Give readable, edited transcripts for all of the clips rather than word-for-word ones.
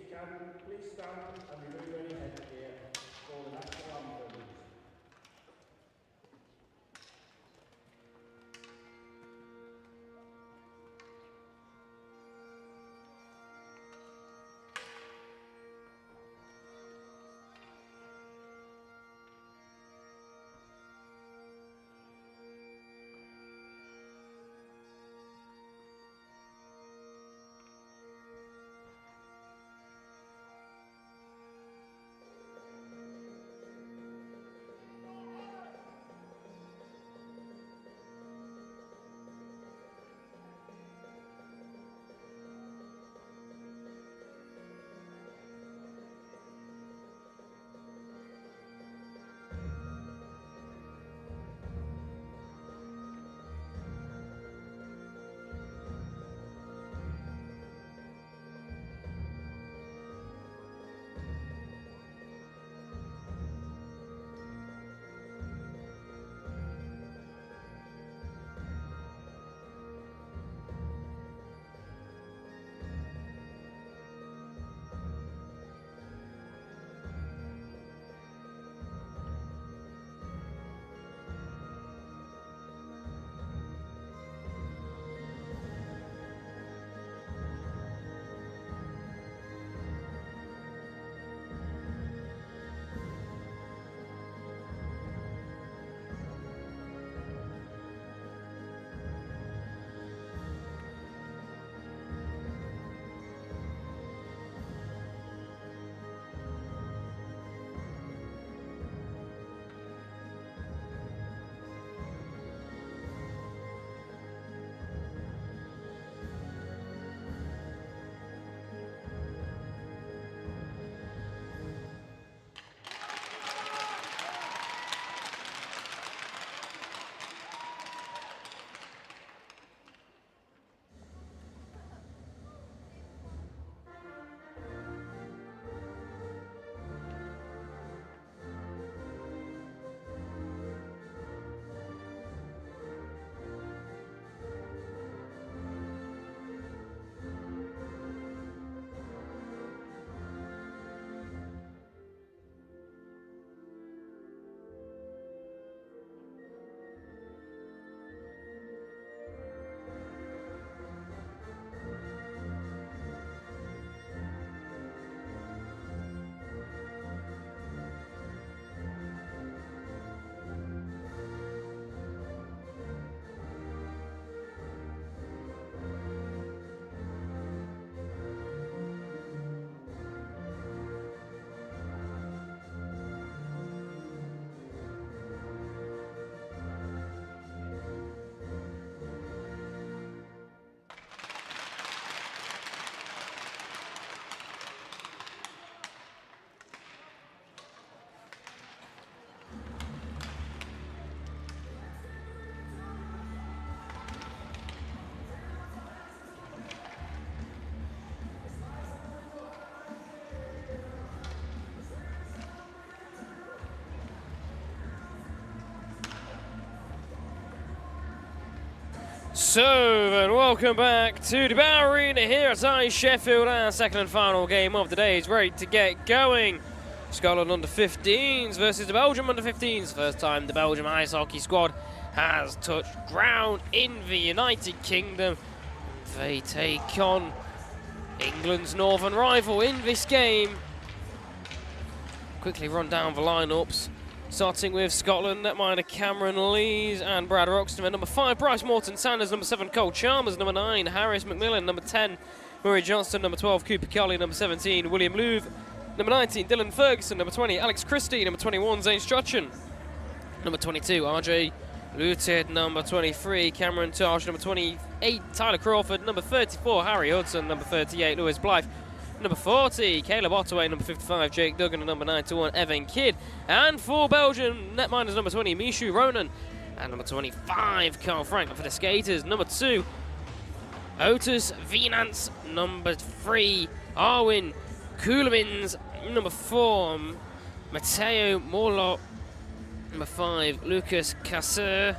can, please stand and remove any headgear for the national anthem. So, and welcome back to the Bower Arena here at EIH Sheffield. Our second and final game of the day is ready to get going. Scotland under-15s versus the Belgium under-15s. First time the Belgium ice hockey squad has touched ground in the United Kingdom. They take on England's northern rival in this game. Quickly run down the lineups. Starting with Scotland, netminder Cameron Lees and Brad Roxton. At number 5, Bryce Morton Sanders. Number 7, Cole Chalmers. Number 9, Harris McMillan. Number 10, Murray Johnston. Number 12, Cooper Kelly. Number 17, William Louvre. Number 19, Dylan Ferguson. Number 20, Alex Christie. Number 21, Zane Strachan. Number 22, RJ Luted. Number 23, Cameron Tosh. Number 28, Tyler Crawford. Number 34, Harry Hudson. Number 38, Lewis Blythe. Number 40, Caleb Ottaway. Number 55, Jake Duggan. And number 91, Evan Kidd. And for Belgium, netminders number 20, Mishu Ronan. And number 25, Carl Frank. For the skaters, number 2, Otis Venance. Number 3, Arwin Koulemans. Number 4, Matteo Morlot. Number 5, Lucas Casseur.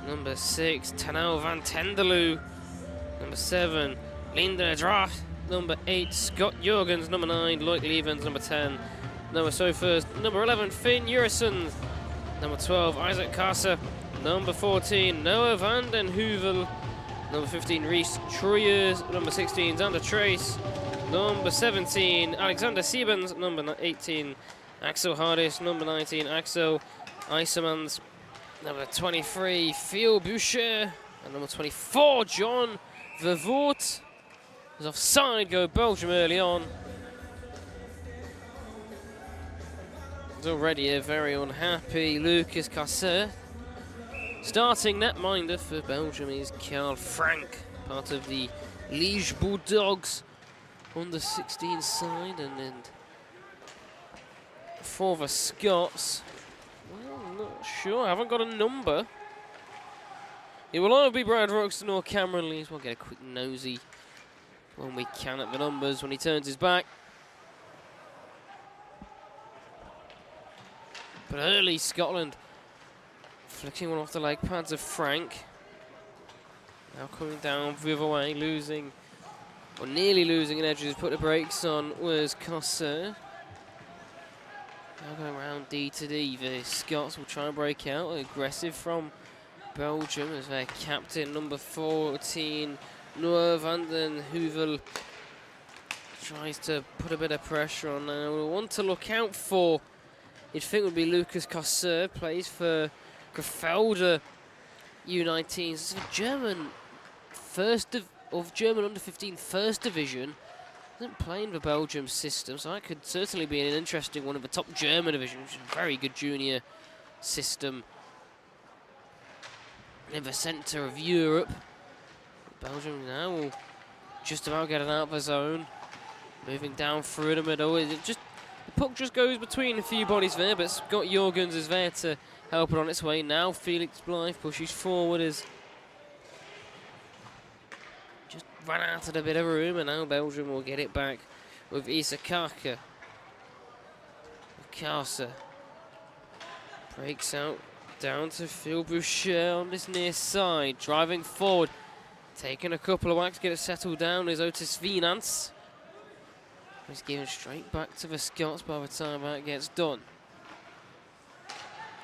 Number 6, Tanel van Tenderloo. Number 7, Linda number 8, Scott Jorgens, number 9, Loic Levens, number 10, Noah Sofers, number 11, Finn Jurison, number 12, Isaac Kassa, number 14, Noah van den Heuvel, number 15, Reese Troyers, number 16, Xander Trace, number 17, Alexander Siebens, number 18, Axel Hardis, number 19, Axel Isermans, number 23, Theo Boucher, and number 24, John Vervoort. Was offside, go Belgium early on. There's already a very unhappy Lucas Casseur. Starting netminder for Belgium is Karl Frank, part of the Liège Bulldogs on the 16 side, and for the Scots, well, I'm not sure, I haven't got a number. It will either be Brad Roxton or Cameron Lees. We'll get a quick nosy when we can at the numbers when he turns his back. But early Scotland flicking one off the leg pads of Frank. Now coming down the other way, losing, or nearly losing an edge, who's put the brakes on, was Casseur. Now going around D to D, the Scots will try and break out. Aggressive from Belgium as their captain, number 14, Noah van den Heuvel, tries to put a bit of pressure on. And we'll want to look out for, you'd think would be Lucas Casseur, plays for Grafelde U19s. It's a German German under-15 first division. Doesn't play in the Belgium system, so that could certainly be an interesting one of the top German division, which is a very good junior system in the centre of Europe. Belgium now will just about get it out of the zone. Moving down through the middle. The puck just goes between a few bodies there, but Scott Jorgens is there to help it on its way. Now Felix Blythe pushes forward as just ran out of a bit of room, and now Belgium will get it back with Issa Kaka. Kassa breaks out down to Phil Boucher on this near side, driving forward, taking a couple of whacks, get it settled down is Otis Venance. He's given straight back to the Scots by the time that gets done.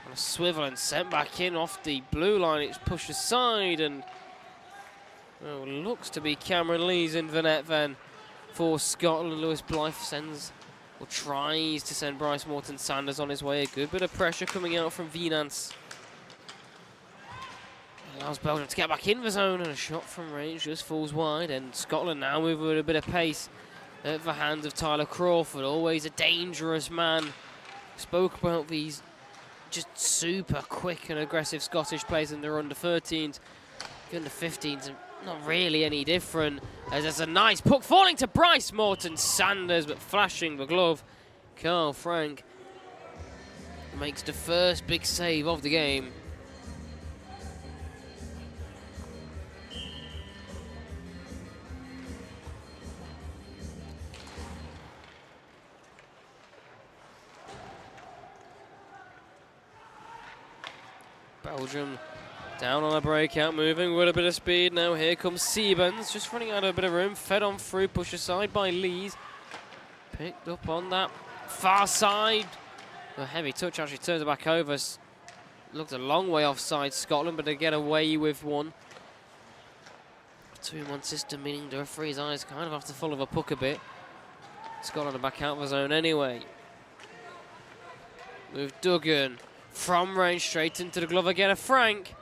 On a swivel and sent back in off the blue line, it's pushed aside, and well, looks to be Cameron Lees in the net then for Scotland. Lewis Blythe sends, or tries to send Bryce Morton Sanders on his way. A good bit of pressure coming out from Venance. Allows Belgium to get back in the zone, and a shot from range just falls wide, and Scotland now move with a bit of pace at the hands of Tyler Crawford. Always a dangerous man. Spoke about these just super quick and aggressive Scottish players in their under-13s. The under-15s are not really any different, as there's a nice puck falling to Bryce Morton Sanders, but flashing the glove. Karl Frank makes the first big save of the game. Belgium down on a breakout, moving with a bit of speed. Now here comes Siebens, just running out of a bit of room, fed on through, pushed aside by Lees. Picked up on that far side. A heavy touch, actually turns it back over. Looked a long way offside Scotland, but they get away with one. 2-in-1 system, meaning the referee's eyes kind of have to follow the puck a bit. Scotland are back out of the zone anyway. With Duggan. From range straight into the glove again of Frank.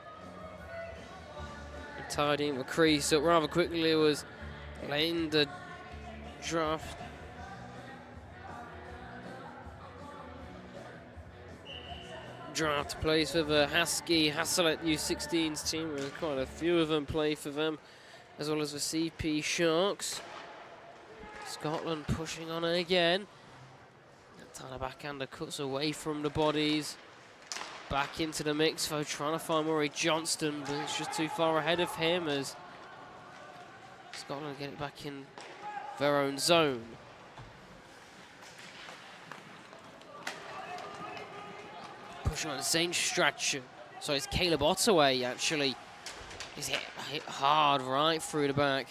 And tidying the crease up rather quickly. It was letting the draft plays for the Hasselt U16s team. There's quite a few of them play for them, as well as the CP Sharks. Scotland pushing on it again. Tyler backhander cuts away from the bodies. Back into the mix, though, trying to find Murray Johnston, but it's just too far ahead of him as Scotland get it back in their own zone. Push on Zane Strachan. So it's Caleb Ottaway, actually. He's hit hard right through the back.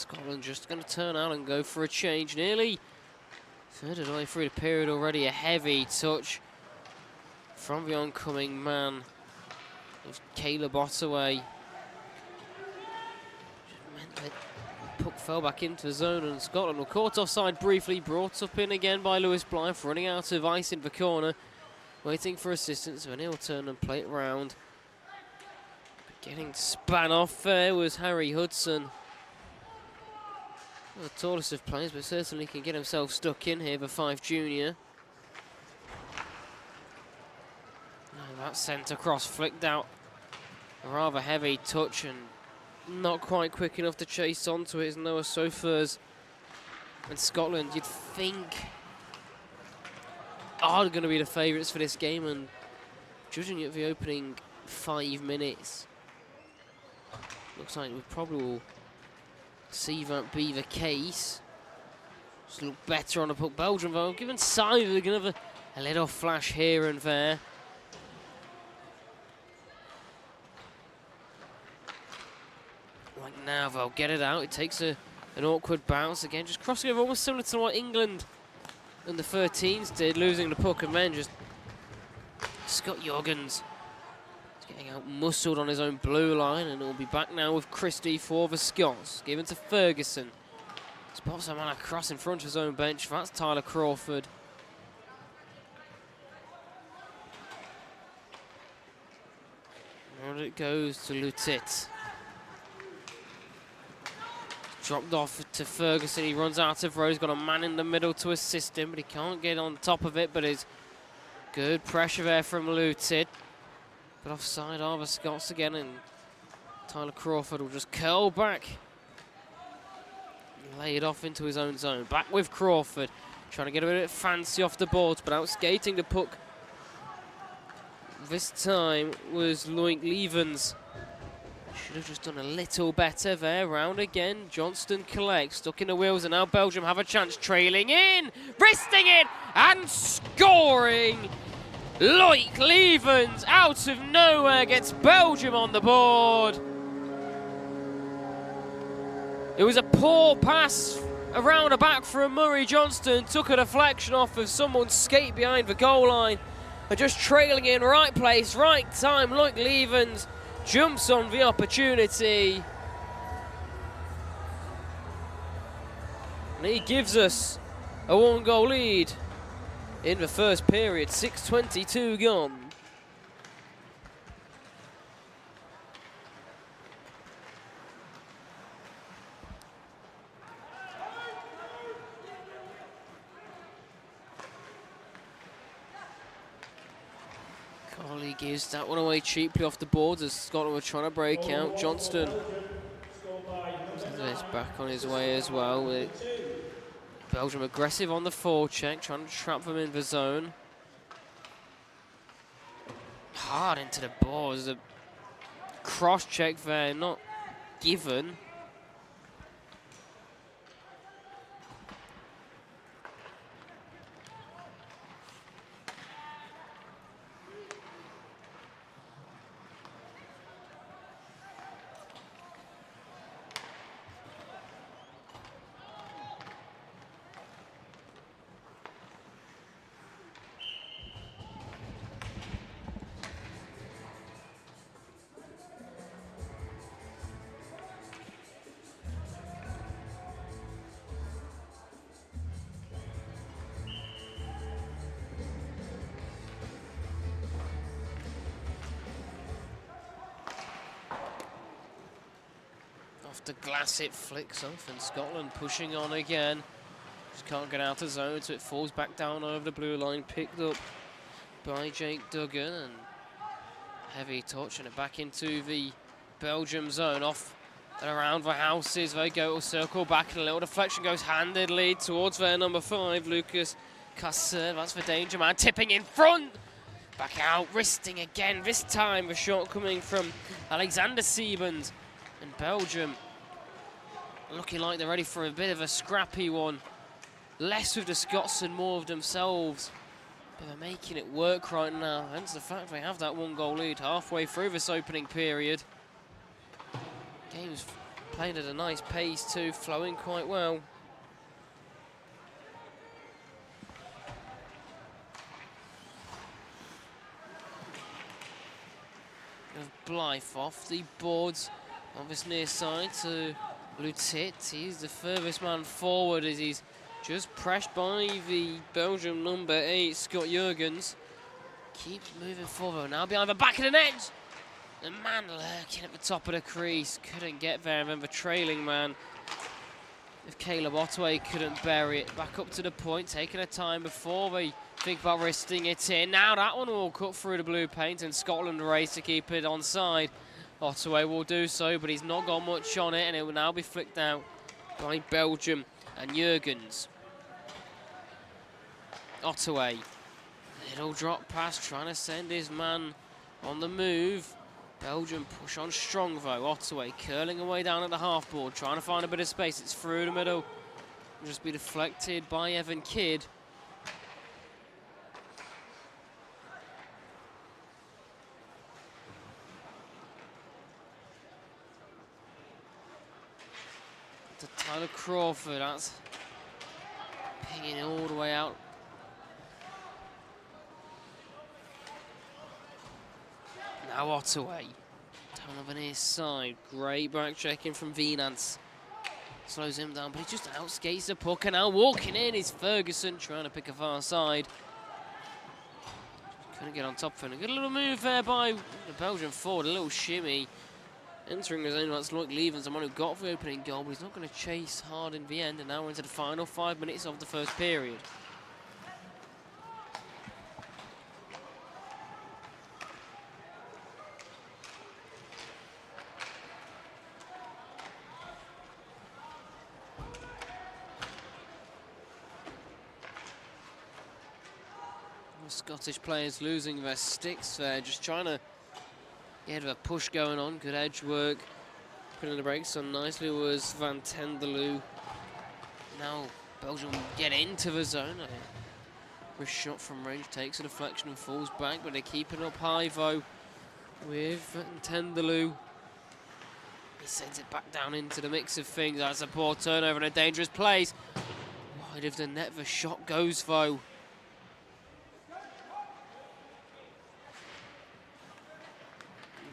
Scotland just going to turn out and go for a change. Nearly third of the way through the period already. A heavy touch from the oncoming man. It's Caleb Ottaway. Meant that the puck fell back into the zone, and Scotland were caught offside briefly. Brought up in again by Lewis Blythe, running out of ice in the corner. Waiting for assistance, then he'll turn and play it round. Getting span off there was Harry Hudson. Not the tallest of players, but certainly can get himself stuck in here, the 5 junior. And that centre cross flicked out. A rather heavy touch and not quite quick enough to chase onto it is Noah Sofers. And Scotland, you'd think, are going to be the favourites for this game, and judging at the opening 5 minutes, looks like we probably will see that be the case. Just look better on the puck. Belgium, though, given Simon, they're going to have a little flash here and there. Like now, they'll get it out. It takes an awkward bounce again, just crossing over, almost similar to what England and the 13s did, losing the puck, and then just Scott Jorgens getting out muscled on his own blue line, and he'll be back now with Christie for the Scots. Given to Ferguson. Spots a man across in front of his own bench. That's Tyler Crawford. And it goes to Lutit. Dropped off to Ferguson. He runs out of row. He's got a man in the middle to assist him, but he can't get on top of it. But it's good pressure there from Lutit. But offside are the Scots again, and Tyler Crawford will just curl back. Lay it off into his own zone. Back with Crawford. Trying to get a bit fancy off the boards, but out skating the puck this time was Loic Levens. Should have just done a little better there. Round again. Johnston collects. Stuck in the wheels, and now Belgium have a chance. Trailing in. Wristing it. And scoring. Loic Levens out of nowhere gets Belgium on the board. It was a poor pass around the back from Murray Johnston. Took a deflection off of someone's skate behind the goal line. And just trailing in, right place, right time. Loic Levens jumps on the opportunity. And he gives us a 1-goal lead in the first period. 6:22 gone. Coley gives that one away cheaply off the boards as Scotland were trying to break out. Johnston is back on his way as well. With Belgium aggressive on the forecheck, trying to trap them in the zone. Hard into the boards. A cross check there, not given. The glass it flicks off, and Scotland pushing on again. Just can't get out of zone, so it falls back down over the blue line, picked up by Jake Duggan, and heavy touch, and it back into the Belgium zone, off and around the houses. They go to circle back, and a little deflection goes handedly towards their number 5, Lucas Casser. That's the danger man, tipping in front. Back out, wristing again. This time the shot coming from Alexander Siebens, and Belgium looking like they're ready for a bit of a scrappy one. Less with the Scots and more of themselves. But they're making it work right now. Hence the fact they have that 1-goal lead halfway through this opening period. Game's Playing at a nice pace too, flowing quite well. Blythe off the boards on this near side to Lutit. He's the furthest man forward as he's just pressed by the Belgium number 8, Scott Jurgens. Keeps moving forward, now behind the back of the net. The man lurking at the top of the crease, couldn't get there, and then the trailing man, if Caleb Ottaway couldn't bury it, back up to the point, taking a time before they think about wristing it in. Now that one will cut through the blue paint, and Scotland race to keep it onside. Ottaway will do so, but he's not got much on it, and it will now be flicked out by Belgium and Jurgens. Ottaway, little drop pass, trying to send his man on the move. Belgium push on strong though. Ottaway curling away down at the half board, trying to find a bit of space. It's through the middle. It'll just be deflected by Evan Kidd. To Tyler Crawford, that's pinging all the way out. Now Ottaway, down on the near side. Great back checking from Venance. Slows him down, but he just outskates the puck, and now walking in is Ferguson, trying to pick a far side. Couldn't get on top of him. A good little move there by the Belgian forward, a little shimmy. Entering his own, that's Loic Levens, the one who got the opening goal, but he's not going to chase hard in the end, and now we're into the final 5 minutes of the first period. The Scottish players losing their sticks there, just trying to get a push going on. Good edge work. Putting the brakes on nicely was Van Tenderloo. Now Belgium get into the zone. Wrist shot from range, takes a deflection and falls back, but they're keeping up high though with Van Tenderloo. He sends it back down into the mix of things. That's a poor turnover and a dangerous place. Wide of the net, the shot goes though.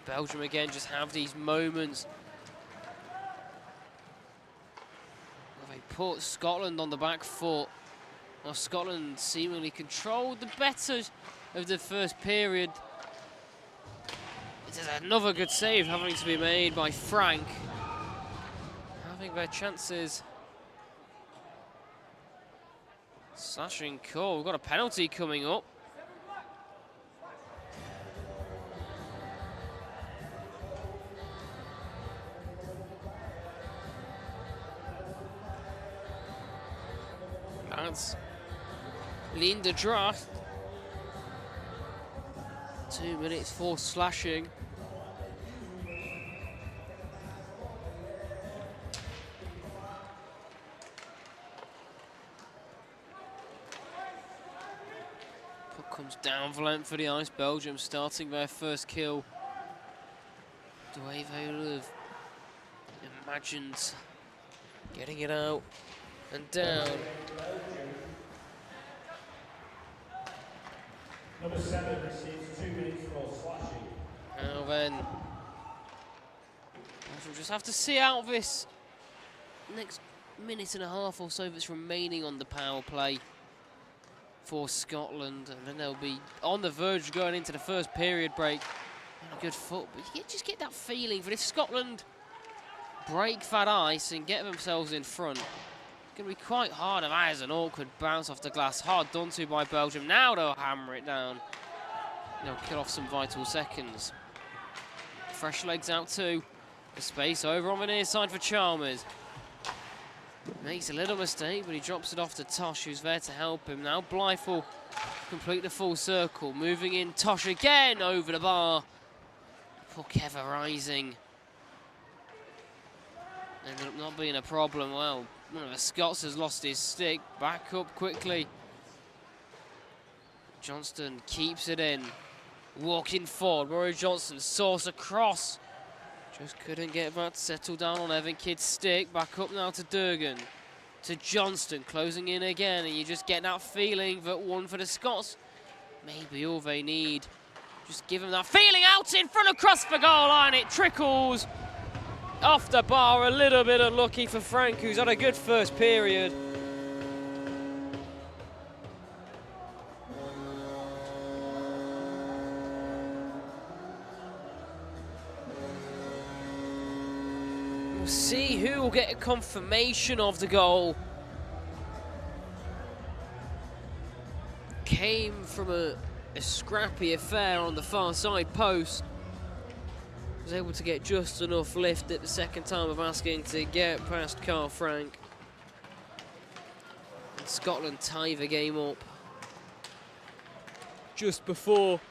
Belgium again just have these moments where they put Scotland on the back foot. Now Scotland seemingly controlled the better of the first period. It is another good save having to be made by Frank. Having their chances. Slashing call. We've got a penalty coming up. That's Linda Draft. 2 minutes for slashing. Puck comes down the length for the ice. Belgium starting their first kill. The way they would have imagined getting it out and down. Number 7 receives 2 minutes for slashing. Now then, we'll just have to see out this next minute and a half or so that's remaining on the power play for Scotland, and then they'll be on the verge of going into the first period break on a good foot. But you just get that feeling that if Scotland break that ice and get themselves in front, it's going to be quite hard. That is an awkward bounce off the glass. Hard done to by Belgium. Now they'll hammer it down. They'll kill off some vital seconds. Fresh legs out too. The space over on the near side for Chalmers. Makes a little mistake, but he drops it off to Tosh, who's there to help him. Now Blythe will complete the full circle. Moving in, Tosh again over the bar. Puck ever rising. Ended up not being a problem. Well, one of the Scots has lost his stick. Back up quickly. Johnston keeps it in. Walking forward. Rory Johnston source across. Just couldn't get that to settle down on Evan Kidd's stick. Back up now to Durgan. To Johnston, closing in again, and you just get that feeling that one for the Scots may be all they need. Just give them that feeling out in front across the goal line. It trickles off the bar. A little bit unlucky for Frank, who's had a good first period. We'll see who will get a confirmation of the goal. Came from a scrappy affair on the far side post. Was able to get just enough lift at the second time of asking to get past Carl Frank. And Scotland tie the game up just before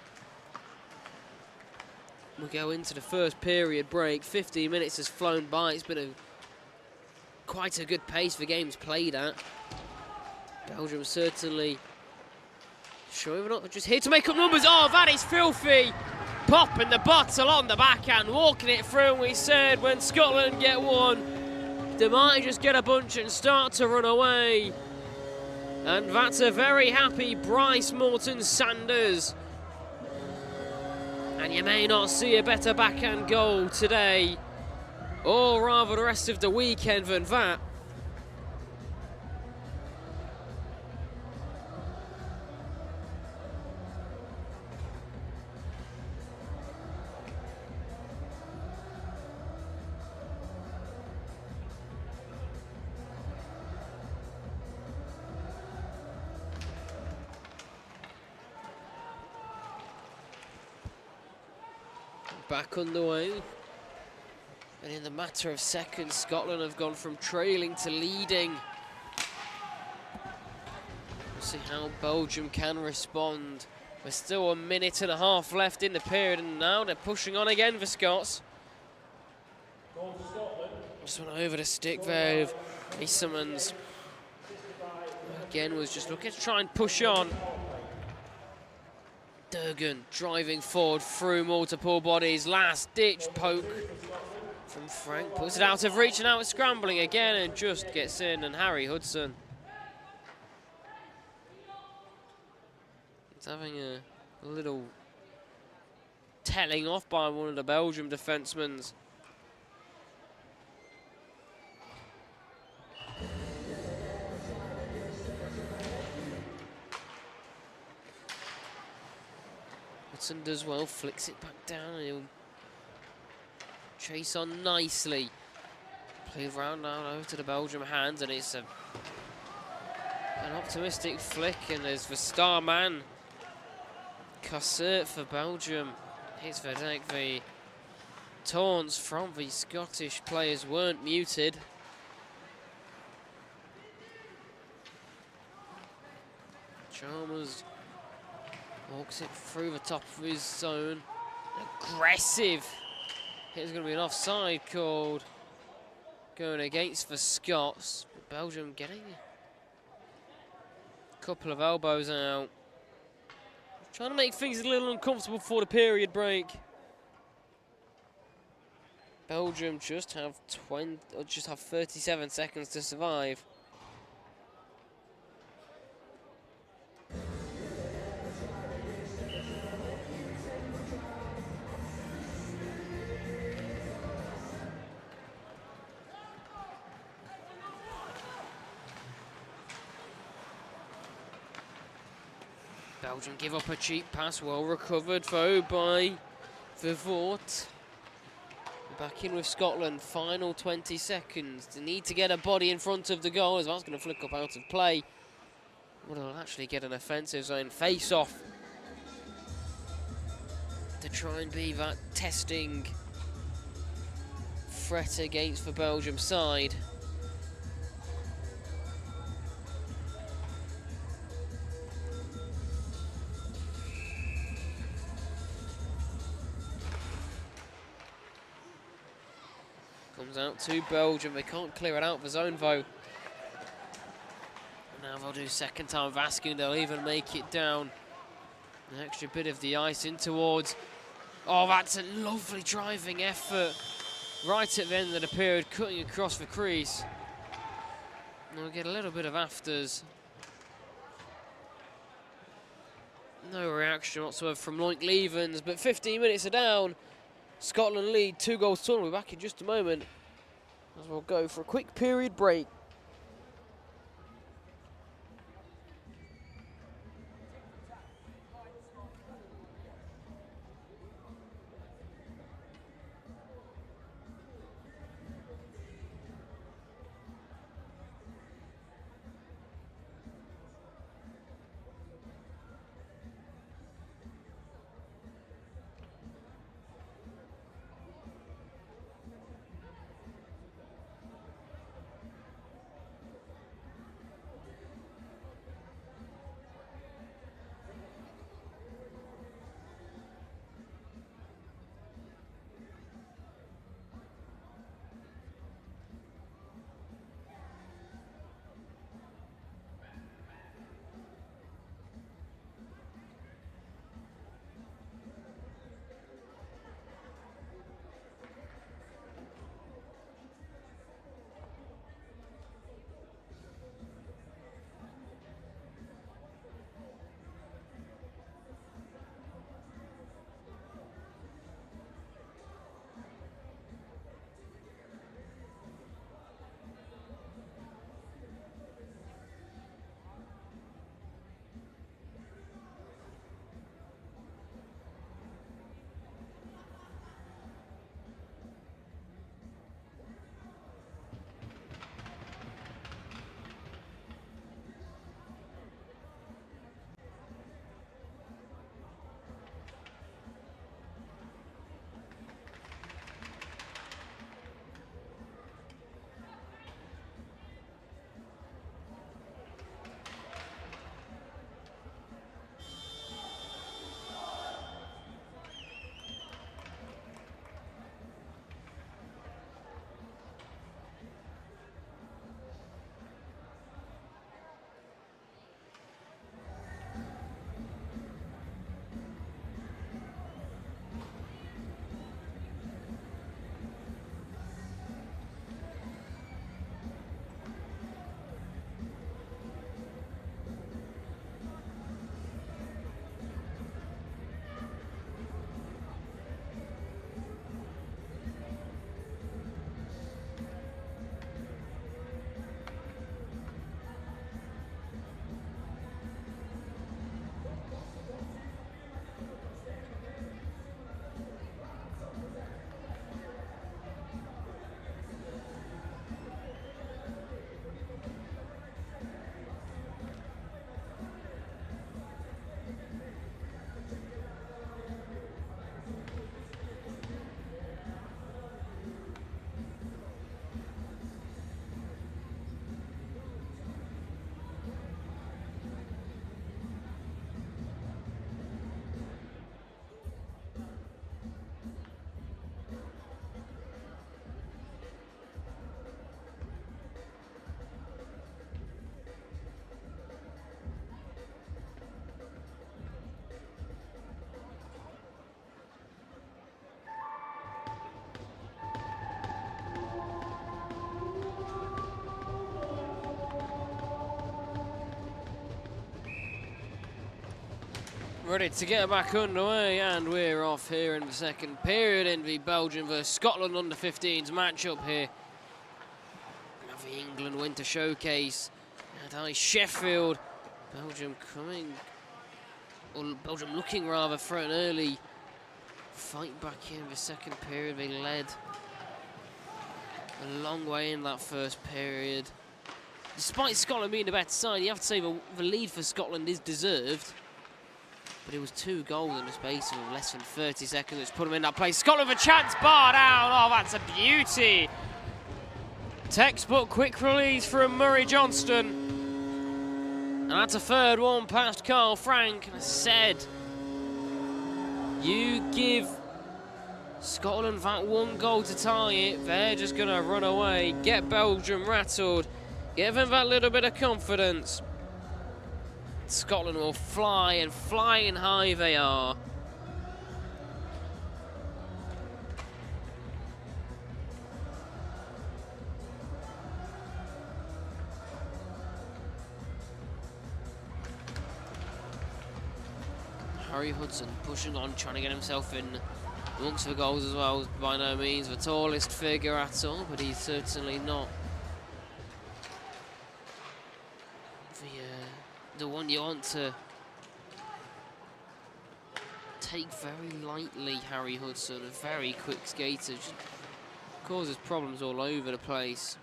we go into the first period break. 15 minutes has flown by. It's been quite a good pace the game's played at. Belgium certainly showing up, just here to make up numbers. Oh, that is filthy. Popping the bottle on the backhand, walking it through. We said when Scotland get one, they might just get a bunch and start to run away. And that's a very happy Bryce Morton-Sanders. And you may not see a better backhand goal today, or rather the rest of the weekend, than that. Back underway, and in the matter of seconds, Scotland have gone from trailing to leading. We'll see how Belgium can respond. There's still a minute and a half left in the period, and now they're pushing on again for Scots. Just went over the stick there of Easemans. Again, was just looking to try and push on. Durgan driving forward through multiple bodies. Last ditch poke from Frank. Puts it out of reach, and now it's scrambling again and just gets in. And Harry Hudson, it's having a little telling off by one of the Belgium defensemen. Hudson does well, flicks it back down, and he'll chase on nicely. Play around now over to the Belgium hands, and it's an optimistic flick, and there's the star man, Cassert for Belgium. Hits the deck. The taunts from the Scottish players weren't muted. Chalmers walks it through the top of his zone. Aggressive. It's going to be an offside called going against the Scots. Belgium getting a couple of elbows out. Trying to make things a little uncomfortable for the period break. Belgium just have 37 seconds to survive. Belgium give up a cheap pass, well recovered though by Vivort. Back in with Scotland, final 20 seconds. They need to get a body in front of the goal, as that's going to flick up out of play. But they'll actually get an offensive zone face-off to try and be that testing threat against the Belgium side. Comes out to Belgium. They can't clear it out of the zone though. Now they'll do second time of asking. They'll even make it down. An extra bit of the ice in towards. Oh, that's a lovely driving effort right at the end of the period, cutting across the crease. And we'll get a little bit of afters. No reaction whatsoever from Loic Levens, but 15 minutes are down. Scotland lead 2 goals to 1. We'll be back in just a moment as we'll go for a quick period break. Ready to get back underway, and we're off here in the second period in the Belgium vs Scotland under-15s matchup here of the England Winter Showcase at EIH Sheffield. Belgium looking rather for an early fight back in the second period. They led a long way in that first period. Despite Scotland being the better side, you have to say the lead for Scotland is deserved. But it was 2 goals in the space of less than 30 seconds, which put them in that place. Scotland with a chance, bar down. Oh, that's a beauty. Textbook quick release from Murray Johnston. And that's a third one past Carl Frank. And I said, you give Scotland that 1 goal to tie it, they're just going to run away, get Belgium rattled, give them that little bit of confidence. Scotland will fly, and flying high they are. Harry Hudson pushing on, trying to get himself in amongst the goals as well. By no means the tallest figure at all, but he's certainly not the one you want to take very lightly. Harry Hudson, a very quick skater, just causes problems all over the place.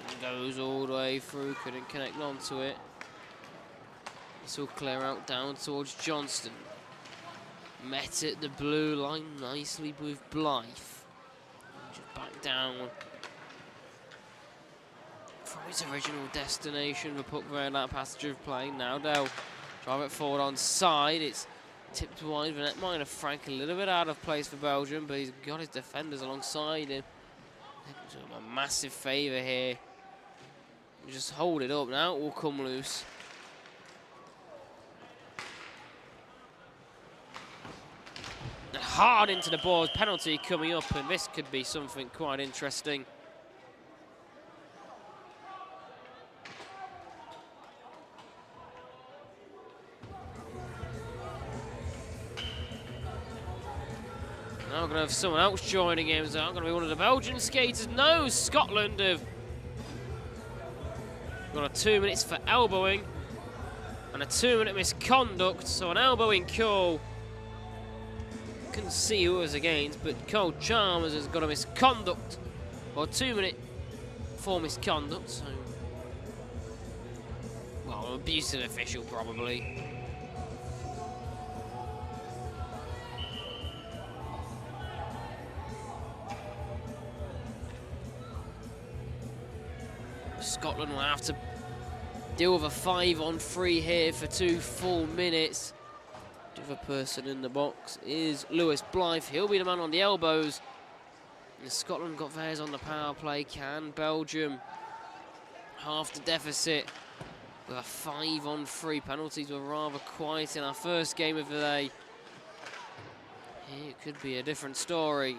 And goes all the way through, couldn't connect onto it. This will clear out down towards Johnston. Met at the blue line nicely with Blythe. Just back down from its original destination. The puck there in that passage of play. Now they'll drive it forward on side. It's tipped wide. The netminder Frank a little bit out of place for Belgium, but he's got his defenders alongside him. A massive favour here. Just hold it up now. It will come loose. And hard into the boards. Penalty coming up, and this could be something quite interesting. Now we're going to have someone else joining him. Is that going to be one of the Belgian skaters? No, Scotland have got a 2 minutes for elbowing and a 2-minute misconduct. So an elbowing call. Couldn't see who it was against, but Cole Chalmers has got a misconduct, or 2 minute for misconduct. So, well, an abusive official probably. Scotland will have to deal with a 5-on-3 here for 2 full minutes. The other person in the box is Lewis Blythe. He'll be the man on the elbows. And Scotland got theirs on the power play. Can Belgium half the deficit with a 5-on-3? Penalties were rather quiet in our first game of the day. Here it could be a different story.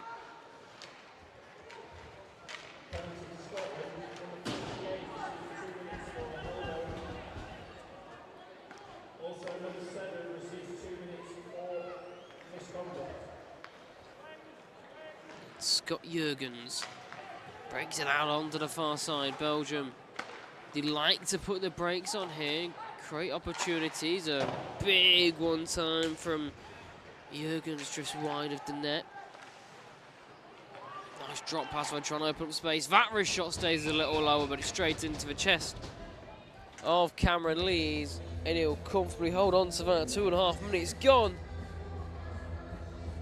Scott Jurgens breaks it out onto the far side. Belgium, they like to put the brakes on here, create opportunities. A big one time from Jurgens, just wide of the net. Nice drop pass by trying to open up space. That wrist shot stays a little lower, but it's straight into the chest of Cameron Lees, and he'll comfortably hold on to that. 2.5 minutes gone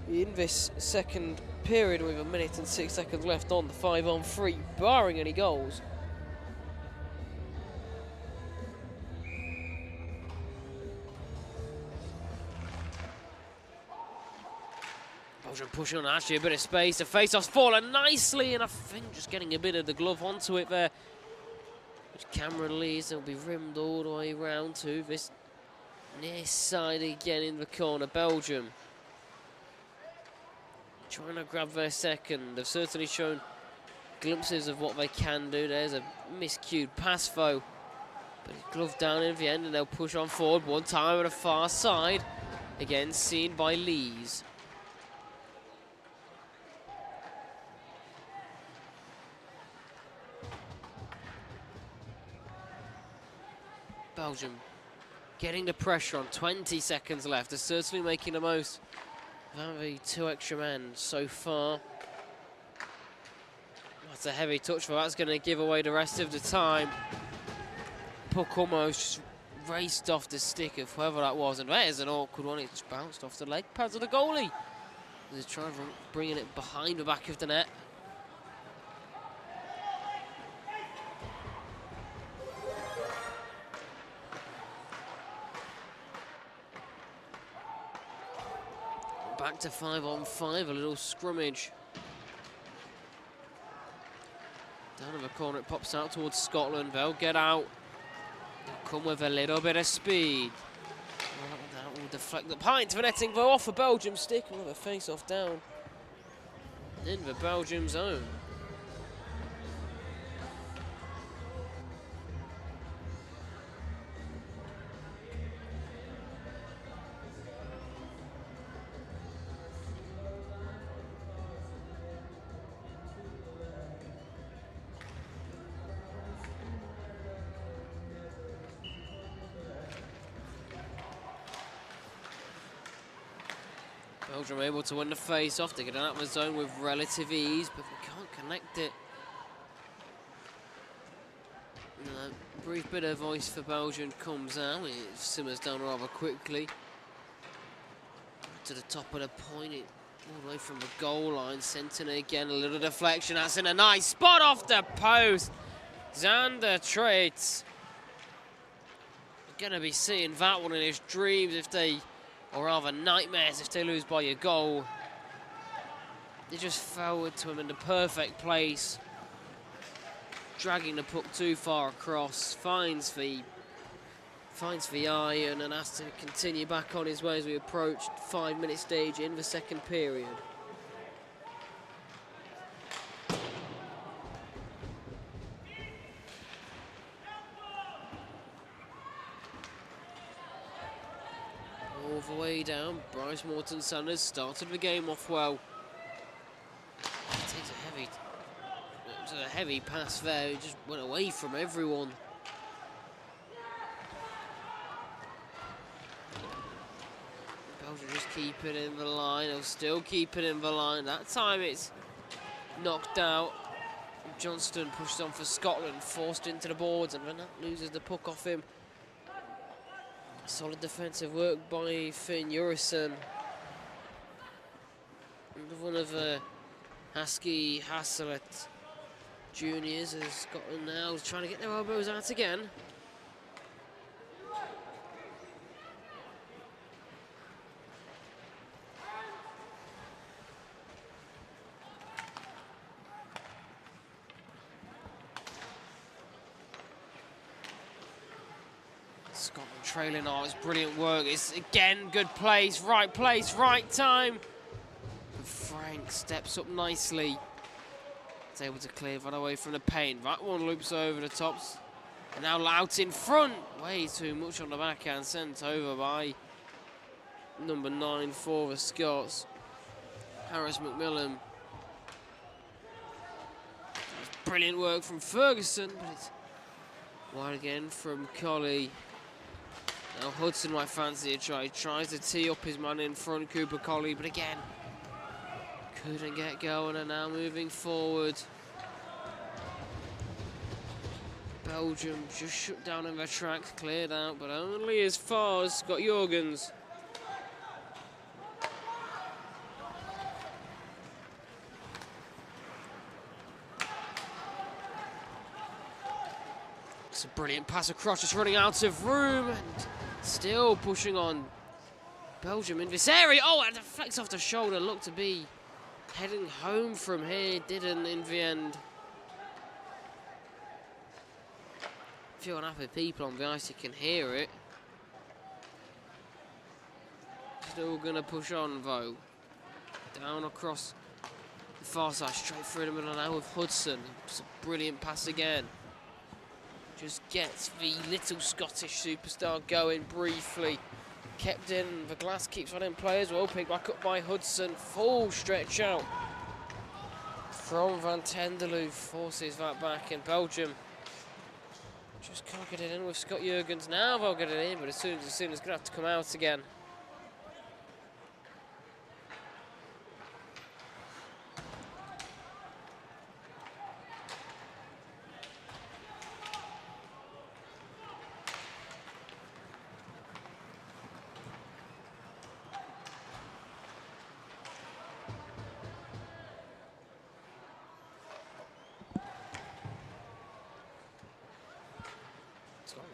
in this second period, with 1 minute and 6 seconds left on the 5-on-3, barring any goals. Belgium pushing on, actually a bit of space. The face-off's fallen nicely, and I think just getting a bit of the glove onto it there. Which Cameron Lees will be rimmed all the way round to this near side again in the corner. Belgium trying to grab their second. They've certainly shown glimpses of what they can do. There's a miscued pass, though, but it's gloved down in the end, and they'll push on forward one time on the far side. Again, seen by Lees. Belgium getting the pressure on. 20 seconds left. They're certainly making the most. Only 2 extra men so far. That's a heavy touch, but that's going to give away the rest of the time. Puck almost just raced off the stick of whoever that was, and there's an awkward one. It's bounced off the leg pads of the goalie. He's trying to bring it behind the back of the net. Back to 5-on-5, a little scrummage. Down in the corner, it pops out towards Scotland. They'll get out. They'll come with a little bit of speed. That will deflect the pint for netting, though, off a Belgium stick. Another face-off down in the Belgium zone. Belgium able to win the face-off. They get out of the zone with relative ease, but we can't connect it. A brief bit of voice for Belgium comes out. It simmers down rather quickly. To the top of the point, all the way from the goal line. Sentinel again, a little deflection. That's in a nice spot off the post. Xander Traits. Going to be seeing that one in his dreams if they, or rather nightmares if they lose by a goal. They just forward to him in the perfect place. Dragging the puck too far across. Finds the iron and has to continue back on his way as we approach 5-minute stage in the second period. All the way down, Bryce Morton-Sanders started the game off well. He takes a heavy pass there, he just went away from everyone. Belgium just keep it in the line, they'll still keep it in the line. That time it's knocked out. Johnston pushes on for Scotland, forced into the boards, and then that loses the puck off him. Solid defensive work by Finn Jurison. One of Husky Hasselett juniors has Scotland now trying to get their elbows out again. Scotland trailing, oh, it's brilliant work. It's again good place, right time. And Frank steps up nicely. He's able to clear that away from the paint. That one loops over the tops. And now out in front. Way too much on the backhand, sent over by number 9 for the Scots, Harris McMillan. Brilliant work from Ferguson, but it's wide again from Colley. Now Hudson might fancy a try. He tries to tee up his man in front, Cooper Colley, but again, couldn't get going, and now moving forward. Belgium just shut down in their tracks, cleared out, but only as far as Scott Jorgens. It's a brilliant pass across, just running out of room, and still pushing on. Belgium in this area. Oh, and deflects off the shoulder. Looked to be heading home from here. Didn't in the end. A few unhappy people on the ice, you can hear it. Still going to push on, though. Down across the far side, straight through the middle now with Hudson. It's a brilliant pass again. Just gets the little Scottish superstar going briefly. Kept in, the glass keeps on in play as well. Picked back up by Hudson. Full stretch out from Van Tenderloo. Forces that back, and Belgium just can't get it in with Scott Jorgens. Now they'll get it in, but as soon as it's going to have to come out again.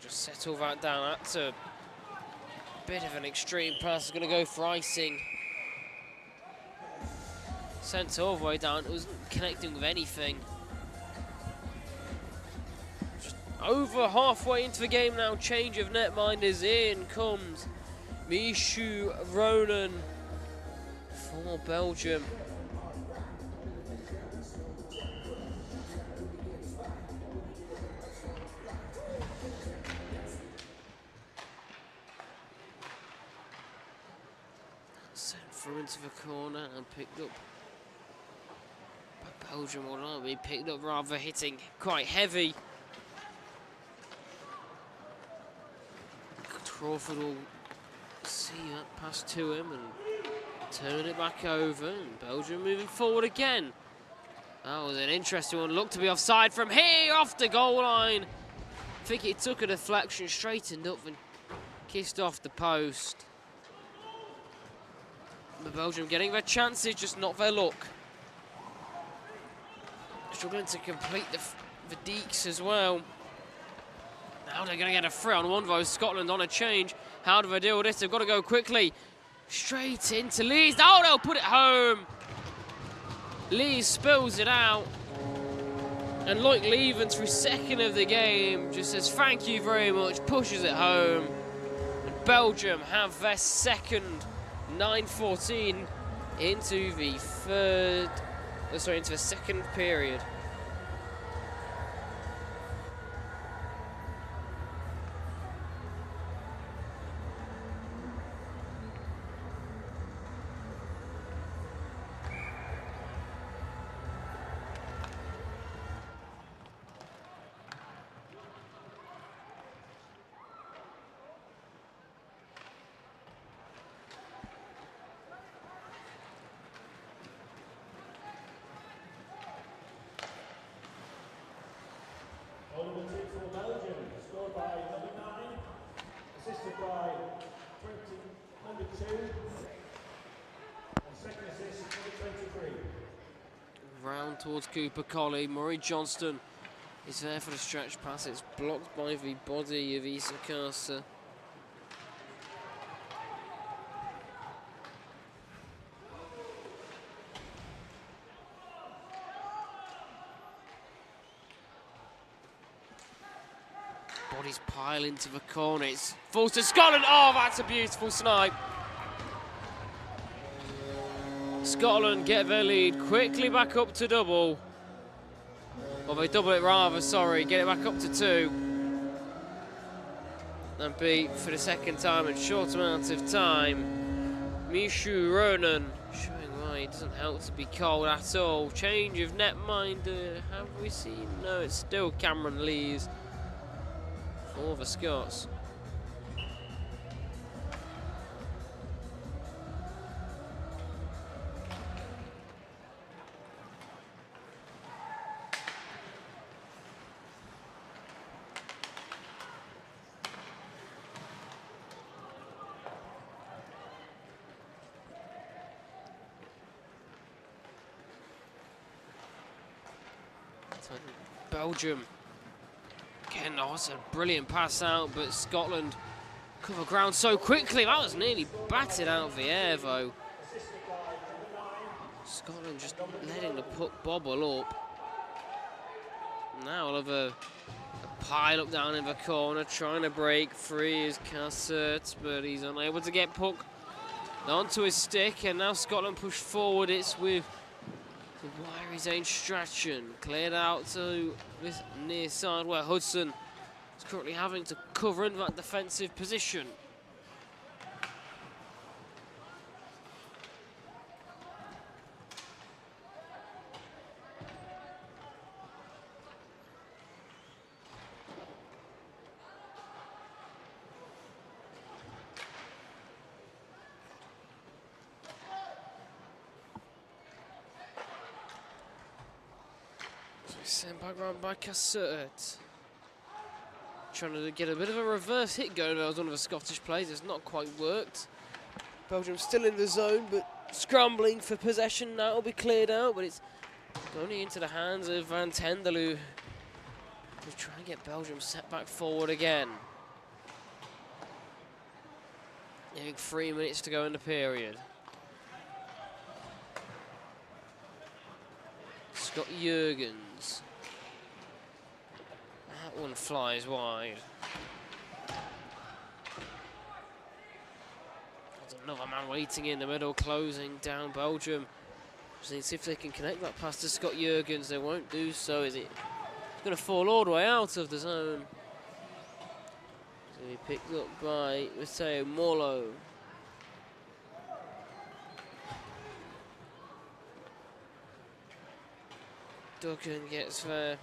Just settle that down. That's a bit of an extreme pass. It's going to go for icing. Sent all the way down. It wasn't connecting with anything. Just over halfway into the game now. Change of netminders. In comes Mishu Ronan for Belgium. Through into the corner and picked up by Belgium, or not, we picked up rather hitting quite heavy. Crawford will see that pass to him and turn it back over, and Belgium moving forward again. That was an interesting one. Looked to be offside from here, off the goal line. I think it took a deflection, straightened up and kissed off the post. The Belgium getting their chances, just not their luck. Struggling to complete the deeks as well. Now they're going to get a 3-on-1 though. Scotland on a change. How do they deal with this? They've got to go quickly. Straight into Lees. Oh, they'll put it home. Lees spills it out. And Loic Leven, through second of the game, just says thank you very much, pushes it home. And Belgium have their second 9-14 into the second period. Goal number 2 for Belgium, scored by number 9, assisted by number 2, and second assist number 23. Round towards Cooper Colley. Murray Johnston is there for the stretch pass. It's blocked by the body of Issa Carter. Bodies pile into the corner. It's falls to Scotland. Oh, that's a beautiful snipe. Scotland get their lead quickly back up to double. Or they double it rather, sorry. Get it back up to 2. And beat for the second time in short amount of time. Mishu Ronan showing why it doesn't help to be cold at all. Change of netminder. Have we seen? No, it's still Cameron Lees for the Scots. Belgium. Again, oh, it's a brilliant pass out, but Scotland cover ground so quickly. That was nearly batted out of the air, though. Scotland just letting the puck bobble up. Now we'll have a pile up down in the corner, trying to break free is Cassert, but he's unable to get puck onto his stick, and now Scotland push forward. It's with the wiry Zane Strachan, cleared out to this near side where Hudson is currently having to cover in that defensive position. Sent back round by Cassert. Trying to get a bit of a reverse hit going. That was one of the Scottish plays. It's not quite worked. Belgium still in the zone, but scrambling for possession. Now it'll be cleared out, but it's going into the hands of Van Tenderloo, who's trying to get Belgium set back forward again. Nearing 3 minutes to go in the period. Scott Jurgens. That one flies wide. There's another man waiting in the middle, closing down Belgium. Just need to see if they can connect that pass to Scott Jurgens. They won't do so. Is it going to fall all the way out of the zone? So he picked up by Matteo Morlo. Duggan gets there.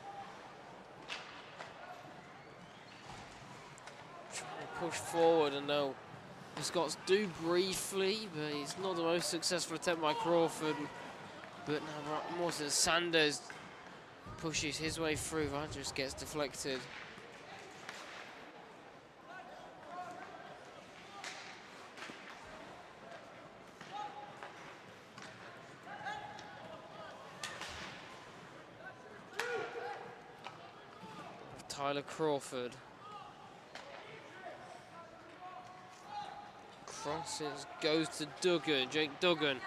Trying to push forward, and they'll The Scots do briefly, but it's not the most successful attempt by Crawford. But now Morton Sanders pushes his way through, that just gets deflected. Tyler Crawford. Crosses, goes to Duggan, Jake Duggan.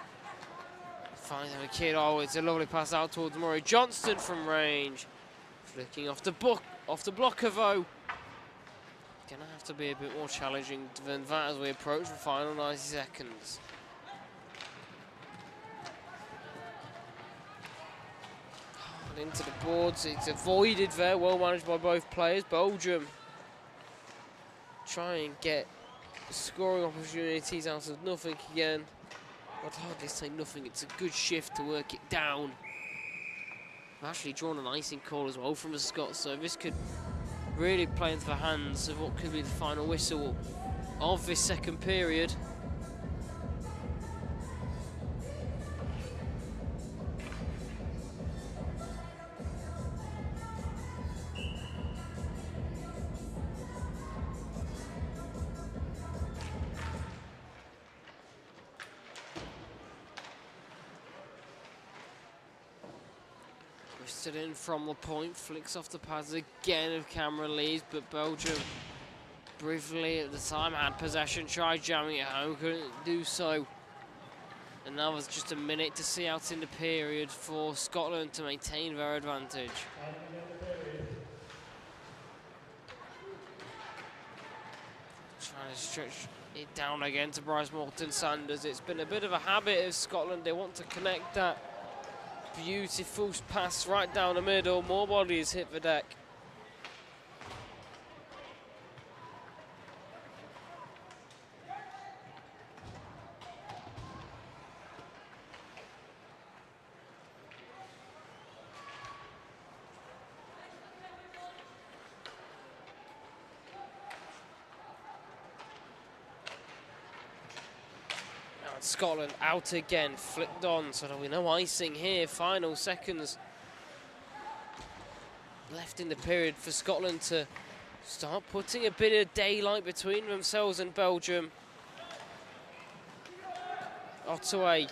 Finds him a kid. Oh, it's a lovely pass out towards Murray Johnston from range. Flicking off the blocker though. Gonna have to be a bit more challenging than that as we approach the final 90 seconds. Into the boards, it's avoided there, well managed by both players. Belgium try and get scoring opportunities out of nothing again. I'd hardly say nothing, it's a good shift to work it down. I've actually drawn an icing call as well from the Scots, so this could really play into the hands of what could be the final whistle of this second period. In from the point, flicks off the pads again of Cameron Lees, but Belgium briefly at the time had possession, tried jamming it home, couldn't do so. And now there's just a minute to see out in the period for Scotland to maintain their advantage. Trying to stretch it down again to Bryce Morton Sanders. It's been a bit of a habit of Scotland, they want to connect that beautiful pass right down the middle. More bodies hit the deck. Scotland out again, flicked on, so there'll be no icing here. Final seconds left in the period for Scotland to start putting a bit of daylight between themselves and Belgium. Ottaway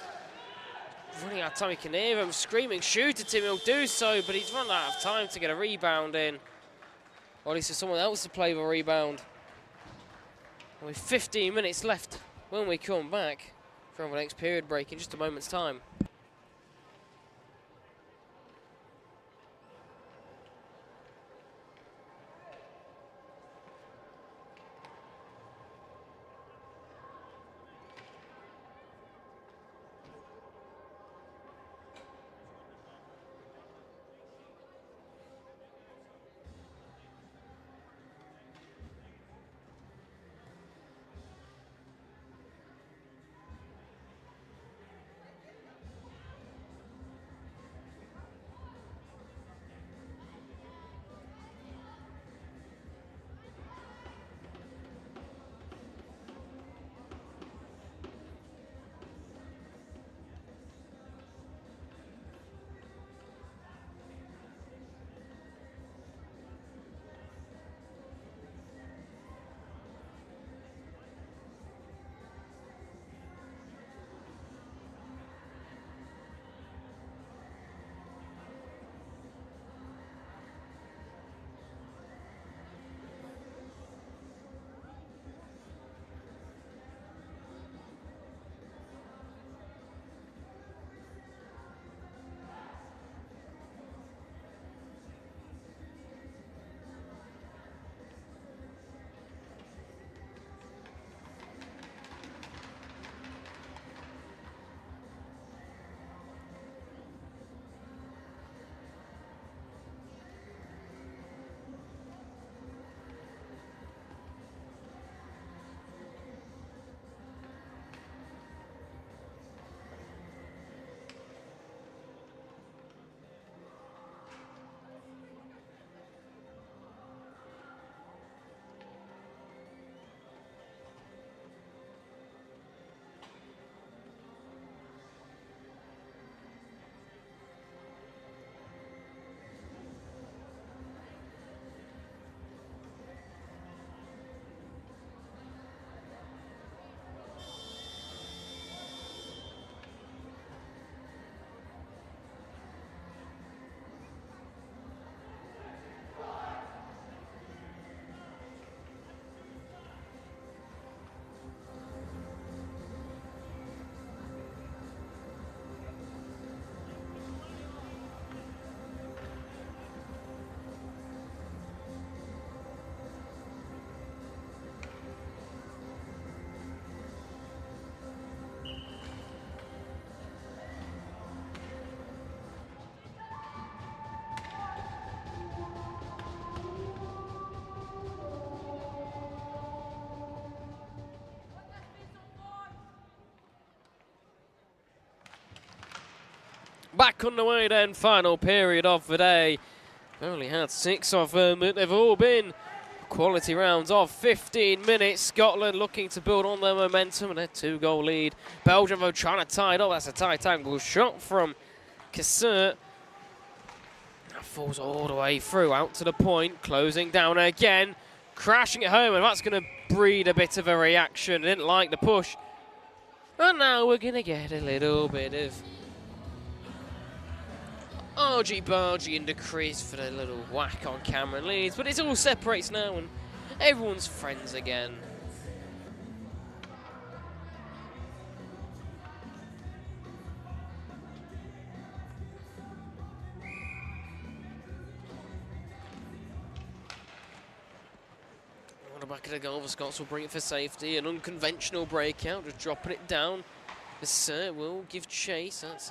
running out of time, you can hear him screaming, shoot at him, he'll do so, but he's run out of time to get a rebound in. Or at least for someone else to play the rebound. And with 15 minutes left when we come back from the next period break in just a moment's time. Back underway then, final period of the day. We only had 6 of them, but they've all been quality rounds of 15 minutes. Scotland looking to build on their momentum and a 2-goal lead. Belgium though trying to tie it up. That's a tight angle shot from Cassert. That falls all the way through, out to the point, closing down again, crashing it home, and that's going to breed a bit of a reaction. Didn't like the push. And now we're going to get a little bit of argy-bargy in the crease for the little whack on Cameron Leeds, but it all separates now and everyone's friends again. On the back of the goal, the Scots will bring it for safety. An unconventional breakout, just dropping it down. The Sir will give chase. That's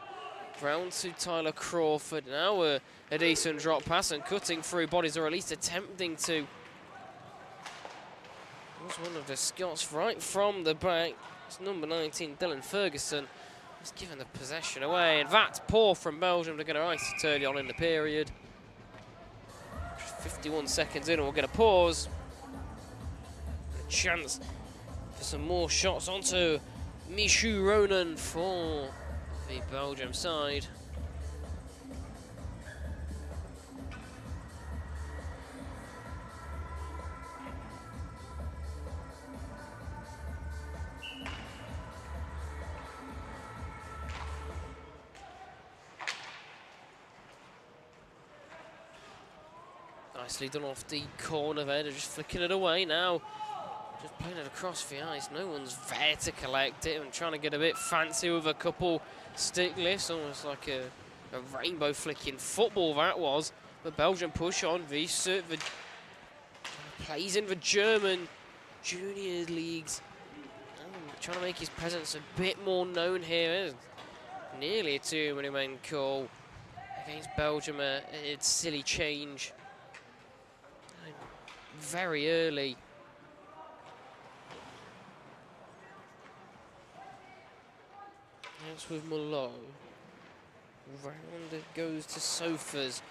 round to Tyler Crawford. Now a decent drop pass and cutting through bodies, or at least attempting to. Was one of the Scots right from the back. It's number 19, Dylan Ferguson. He's given the possession away, and that's poor from Belgium. They're going to ice it early on in the period. 51 seconds in, and we'll get a pause. A chance for some more shots onto Michu Ronan for the Belgium side. Nicely done off the corner there, they're just flicking it away now. Just playing it across the ice, no one's there to collect it, and trying to get a bit fancy with a couple stick lifts, almost like a rainbow flicking football that was. But Belgium push on, Wiesert plays in the German junior leagues. Trying to make his presence a bit more known here. Nearly a 2-man call against Belgium, a silly change. Very early. That's with Malot. Round it goes to Sofas.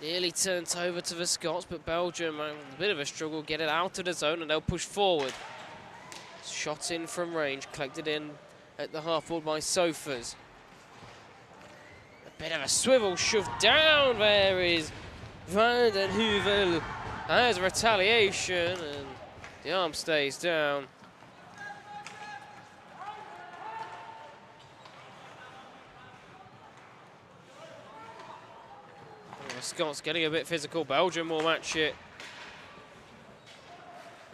Nearly turns over to the Scots, but Belgium, a bit of a struggle, get it out of the zone and they'll push forward. Shot in from range, collected in at the half-board by Sofas. A bit of a swivel, shoved down. There is Van den Heuvel. There's a retaliation, and the arm stays down. Scots getting a bit physical. Belgium will match it.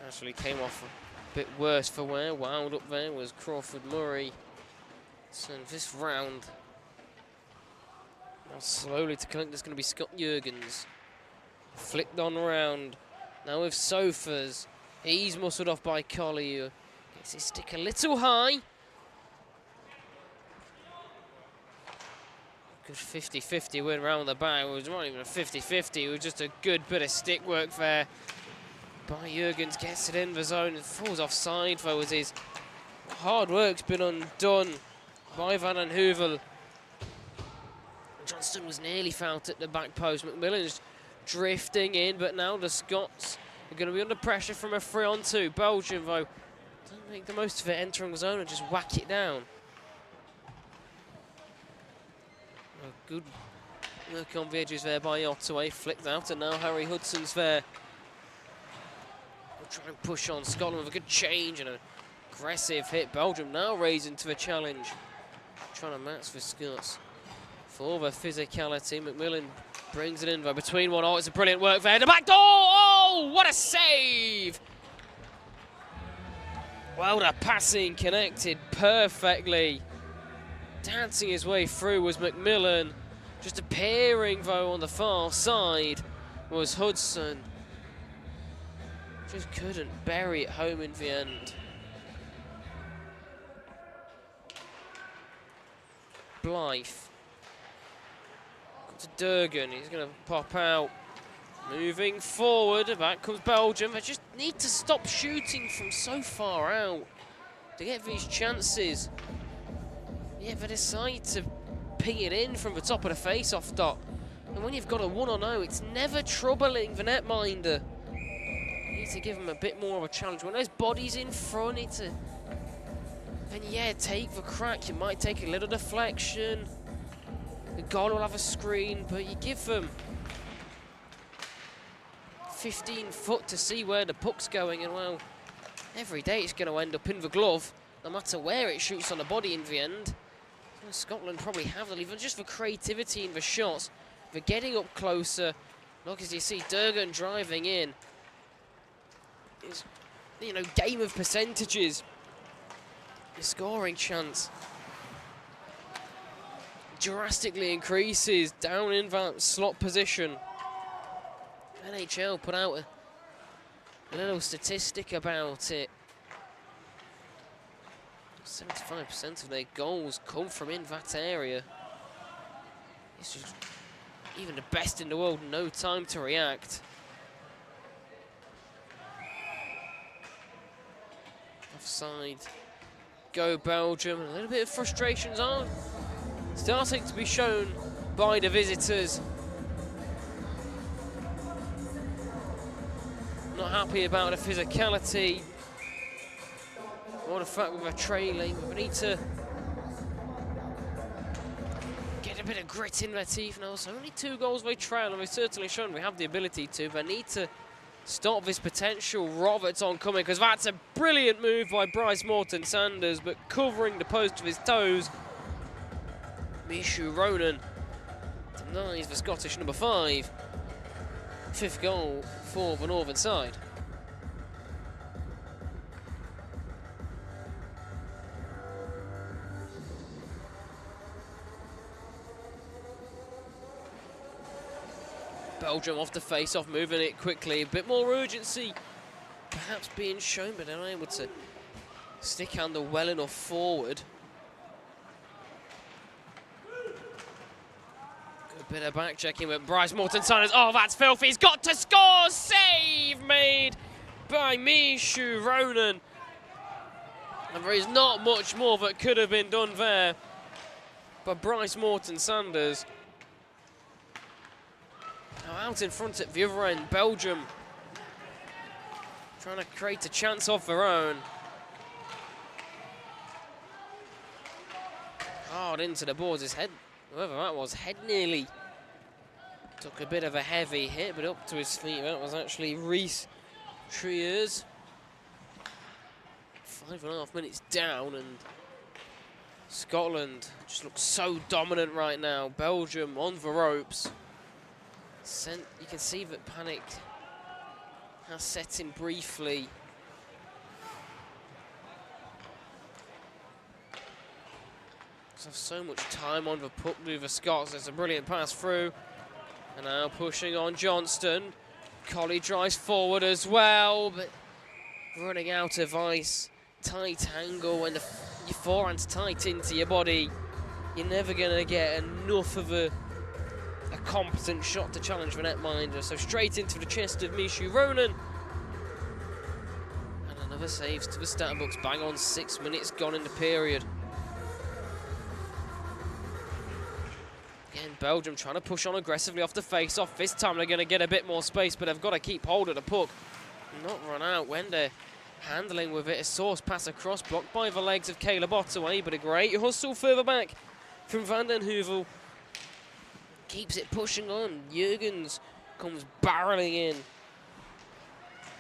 Actually came off a bit worse for wear. Wound up there was Crawford Murray. So this round, now slowly to collect, there's going to be Scott Jurgens. Flicked on round. Now with Sofas. He's muscled off by Colley, who gets his stick a little high. Good 50-50 win round the back. It was not even a 50-50. It was just a good bit of stick work there by Jurgens. Gets it in the zone. It falls offside, though, as his hard work's been undone by Van den Heuvel. Johnston was nearly fouled at the back post. McMillan's drifting in, but now the Scots are going to be under pressure from a 3-on-2. Belgium, though, don't make the most of it, entering the zone and just whack it down. A good work on the edges there by Ottaway, flicked out, and now Harry Hudson's there. We'll try and push on Scotland with a good change and an aggressive hit. Belgium now raising to the challenge, trying to match the Scots for the physicality. McMillan brings it in though between one. Oh, it's a brilliant work there. The back door! Oh, what a save! Well, the passing connected perfectly. Dancing his way through was McMillan. Just appearing though on the far side was Hudson. Just couldn't bury it home in the end. Blythe. Got to Durgan, he's going to pop out. Moving forward, back comes Belgium. They just need to stop shooting from so far out to get these chances. Yeah, they decide to ping it in from the top of the face-off dot. And when you've got a 1-0, it's never troubling the netminder. You need to give him a bit more of a challenge. When there's bodies in front, then yeah, take the crack. You might take a little deflection. The goal will have a screen, but you give them 15 foot to see where the puck's going, and well, every day it's going to end up in the glove, no matter where it shoots on the body in the end. Scotland probably have the lead, even just the creativity in the shots. They're getting up closer. Look, as you see, Durgan driving in. It's, you know, game of percentages. The scoring chance drastically increases down in that slot position. NHL put out a little statistic about it. 75% of their goals come from in that area. It's just even the best in the world, no time to react. Offside. Go Belgium. A little bit of frustrations are starting to be shown by the visitors. Not happy about the physicality or the fact we're trailing. We need to get a bit of grit in their teeth now. So only 2 goals they trail, and we've certainly shown we have the ability to. They need to stop this potential Roberts oncoming, because that's a brilliant move by Bryce Morton-Sanders, but covering the post with his toes. Mishu Ronan denies the Scottish number 5. 5th goal for the Northern side. Belgium off the face-off, moving it quickly. A bit more urgency perhaps being shown, but they're unable to stick handle well enough forward. Good bit of back checking with Bryce Morton-Sanders. Oh, that's filthy. He's got to score! Save made by Mishu Ronan. And there is not much more that could have been done there by Bryce Morton-Sanders. Now out in front at the other end, Belgium trying to create a chance of their own. Hard into the boards, his head, whoever that was, head nearly took a bit of a heavy hit, but up to his feet. That was actually Rhys Triers. 5.5 minutes down, and Scotland just looks so dominant right now. Belgium on the ropes. You can see that panic has set in briefly. Because have so much time on the puck with the Scots. There's a brilliant pass through. And now pushing on Johnston. Colley drives forward as well, but running out of ice. Tight angle when your forehand's tight into your body. You're never going to get enough of a competent shot to challenge the netminder. So straight into the chest of Mishu Ronan. And another saves to the stat books. Bang on 6 minutes gone in the period. Again, Belgium trying to push on aggressively off the face-off. This time they're going to get a bit more space, but they've got to keep hold of the puck. Not run out when they're handling with it. A source pass across, blocked by the legs of Caleb Ottaway, but a great hustle further back from Van den Heuvel. Keeps it pushing on. Jurgens comes barreling in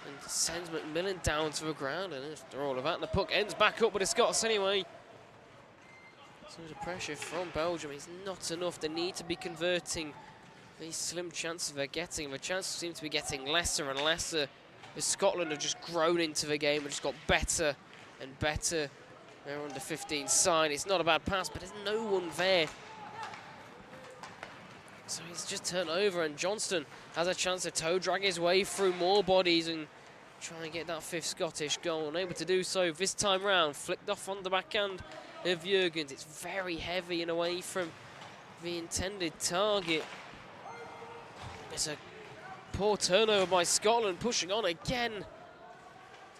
and sends McMillan down to the ground. And after all of that, the puck ends back up with the Scots anyway. So the pressure from Belgium is not enough. They need to be converting these slim chances they're getting. The chances seem to be getting lesser and lesser as Scotland have just grown into the game and just got better and better. They're on the 15 side. It's not a bad pass, but there's no one there. So he's just turned over, and Johnston has a chance to toe drag his way through more bodies and try and get that 5th Scottish goal. Unable to do so this time round. Flicked off on the backhand of Jurgens. It's very heavy and away from the intended target. It's a poor turnover by Scotland, pushing on again.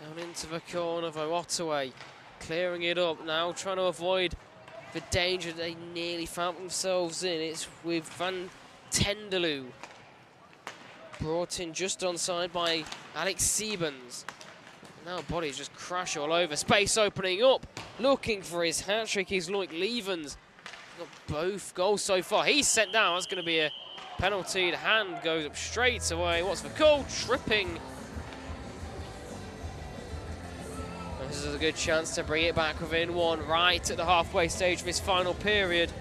Down into the corner of Ottaway. Clearing it up now, trying to avoid the danger they nearly found themselves in. It's with Van Tenderloo. Brought in just onside by Alex Siebens. Now bodies just crash all over. Space opening up. Looking for his hat-trick is Loic Levens. Got both goals so far. He's sent down. That's going to be a penalty. The hand goes up straight away. What's the call? Tripping. And this is a good chance to bring it back within one right at the halfway stage of this final period.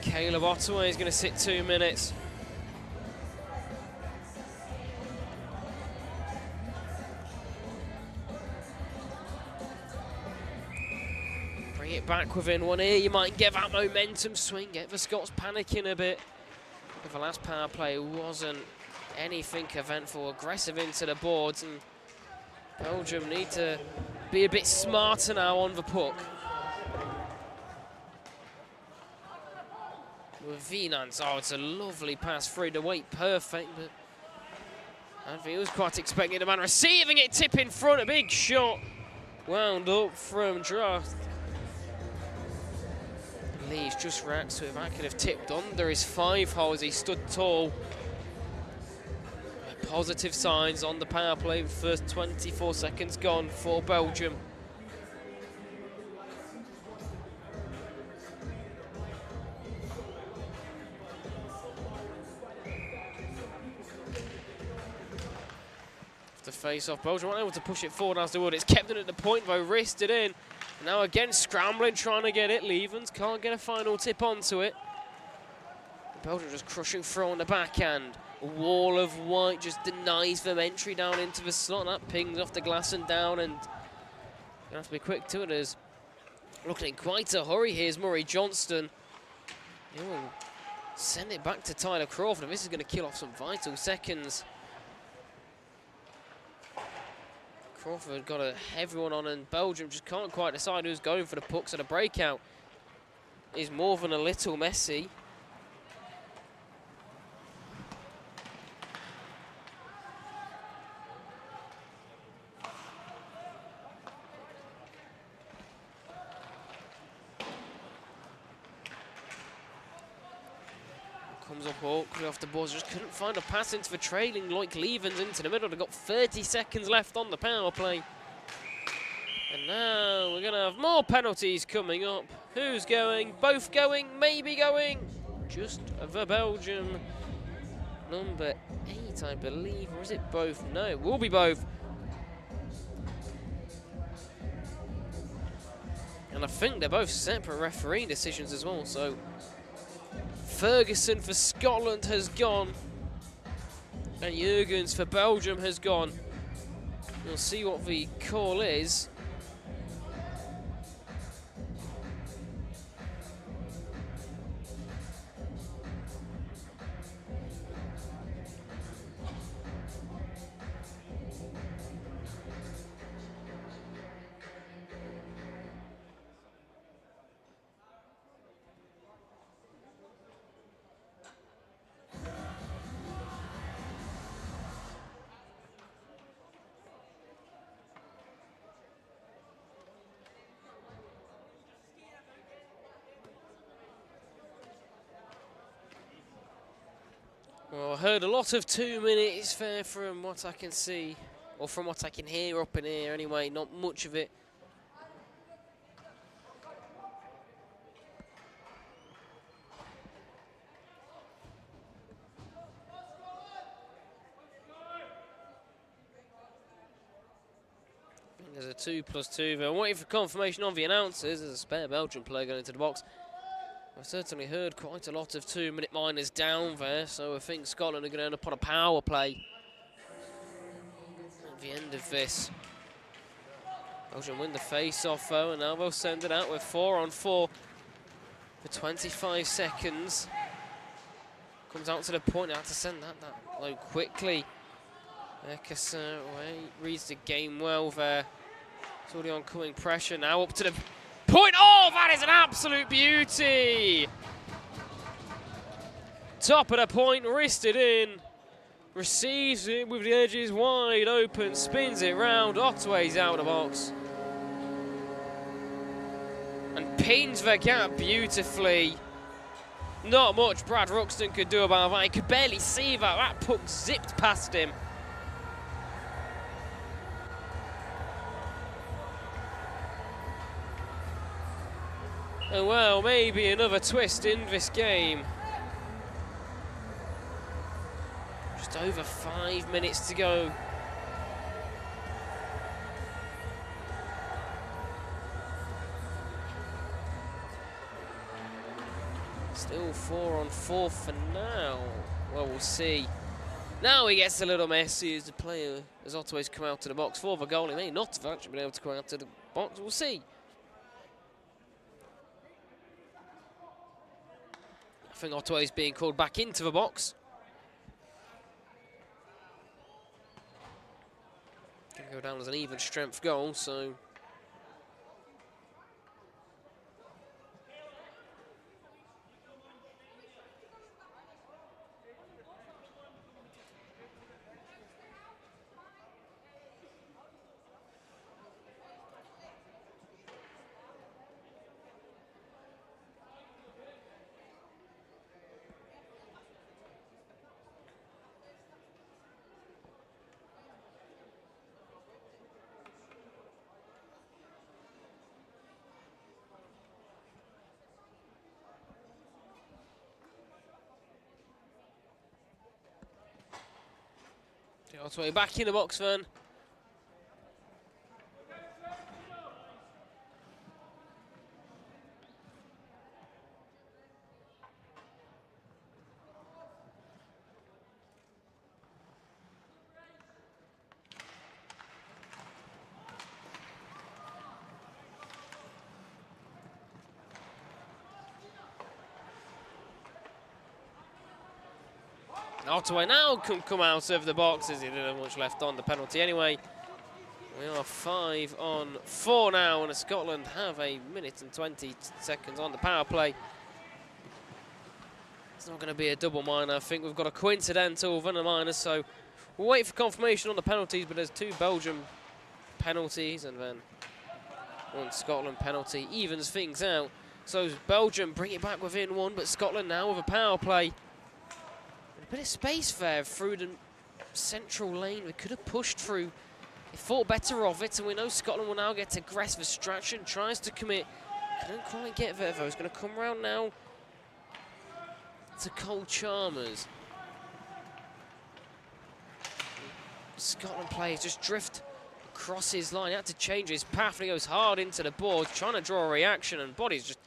Caleb Ottaway is going to sit 2 minutes. Bring it back within one here. You might get that momentum swing, get the Scots panicking a bit. But the last power play wasn't anything eventful. Aggressive into the boards, and Belgium need to be a bit smarter now on the puck. With Vinance, oh, it's a lovely pass through the weight, perfect, but I think he was quite expecting the man receiving it, tip in front, a big shot, wound up from Draft. Lee's just reacts to it, that could have tipped under his 5 hole as he stood tall. Positive signs on the power play, with the first 24 seconds gone for Belgium. Face off. Belgium weren't able to push it forward as they would. It's kept it at the point though, wristed in. Now again scrambling, trying to get it. Levens can't get a final tip onto it. Belgium just crushing through on the backhand. A wall of white just denies them entry down into the slot. That pings off the glass and down, and gonna have to be quick to it as looking in quite a hurry. Here's Murray Johnston. He will send it back to Tyler Crawford, and this is going to kill off some vital seconds. Crawford got a heavy one on, and Belgium just can't quite decide who's going for the puck, so the breakout is more than a little messy. Comes up awkwardly off the boards, just couldn't find a pass into the trailing Loic Levens into the middle. They've got 30 seconds left on the power play. And now we're going to have more penalties coming up. Who's going? Both going? Maybe going? Just the Belgium. Number 8, I believe. Or is it both? No, it will be both. And I think they're both separate referee decisions as well, so Ferguson for Scotland has gone, and Jurgens for Belgium has gone. We'll see what the call is. Well, I heard a lot of 2 minutes there from what I can see, or from what I can hear up in here anyway, not much of it. I think there's a 2+2 there. I'm waiting for confirmation on the announcers. There's a spare Belgian player going into the box. I've certainly heard quite a lot of 2-minute minors down there, so I think Scotland are going to end up on a power play at the end of this. Belgium win the face-off though, and now they'll send it out with 4-on-4 for 25 seconds. Comes out to the point, now to send that low quickly. Ekasa reads the game well there. It's all the oncoming pressure, now up to the point. Oh, that is an absolute beauty! Top of the point, wristed in. receives it with the edges wide open, spins it round, Otway's out of the box. And pins the gap beautifully. Not much Brad Ruxton could do about that. He could barely see that. That puck zipped past him. And well, maybe another twist in this game. Just over 5 minutes to go. Still 4-on-4 for now. Well, we'll see. Now he gets a little messy as the player, as Otway's come out to the box for the goal. He may not have actually been able to come out to the box. We'll see. I think Otway's being called back into the box. Going to go down as an even strength goal, so... Otway back in the box then. Otway now can come out of the box as he didn't have much left on the penalty anyway. We are 5-on-4 now, and Scotland have a minute and 20 seconds on the power play. It's not going to be a double minor. I think we've got a coincidental then a minor, so we'll wait for confirmation on the penalties, but there's 2 Belgium penalties and then 1 Scotland penalty. Evens things out. So Belgium bring it back within 1, but Scotland now with a power play. A bit of space there through the central lane. We could have pushed through. He thought better of it, and we know Scotland will now get aggressive. Strachan tries to commit. Couldn't quite get there, though. He's going to come round now to Cole Chalmers. Scotland players just drift across his line. He had to change his path, and he goes hard into the boards, trying to draw a reaction, and bodies just...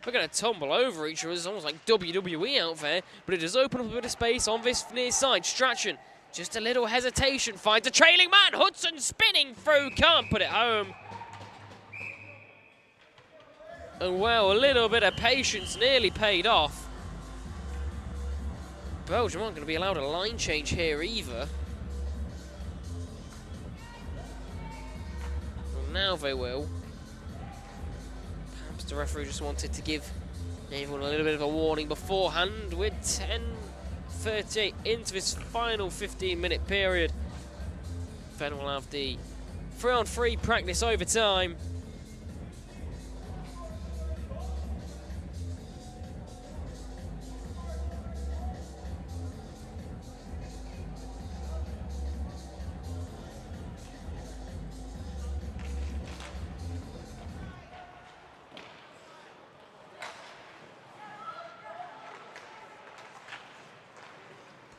We're going to tumble over each other. It's almost like WWE out there, but it does open up a bit of space on this near side. Strachan, just a little hesitation, finds a trailing man. Hudson spinning through, can't put it home. And well, a little bit of patience nearly paid off. Belgium aren't going to be allowed a line change here either. Well, now they will. The referee just wanted to give everyone a little bit of a warning beforehand with 10:38 into this final 15-minute period. Then we'll have the 3-on-3 practice overtime.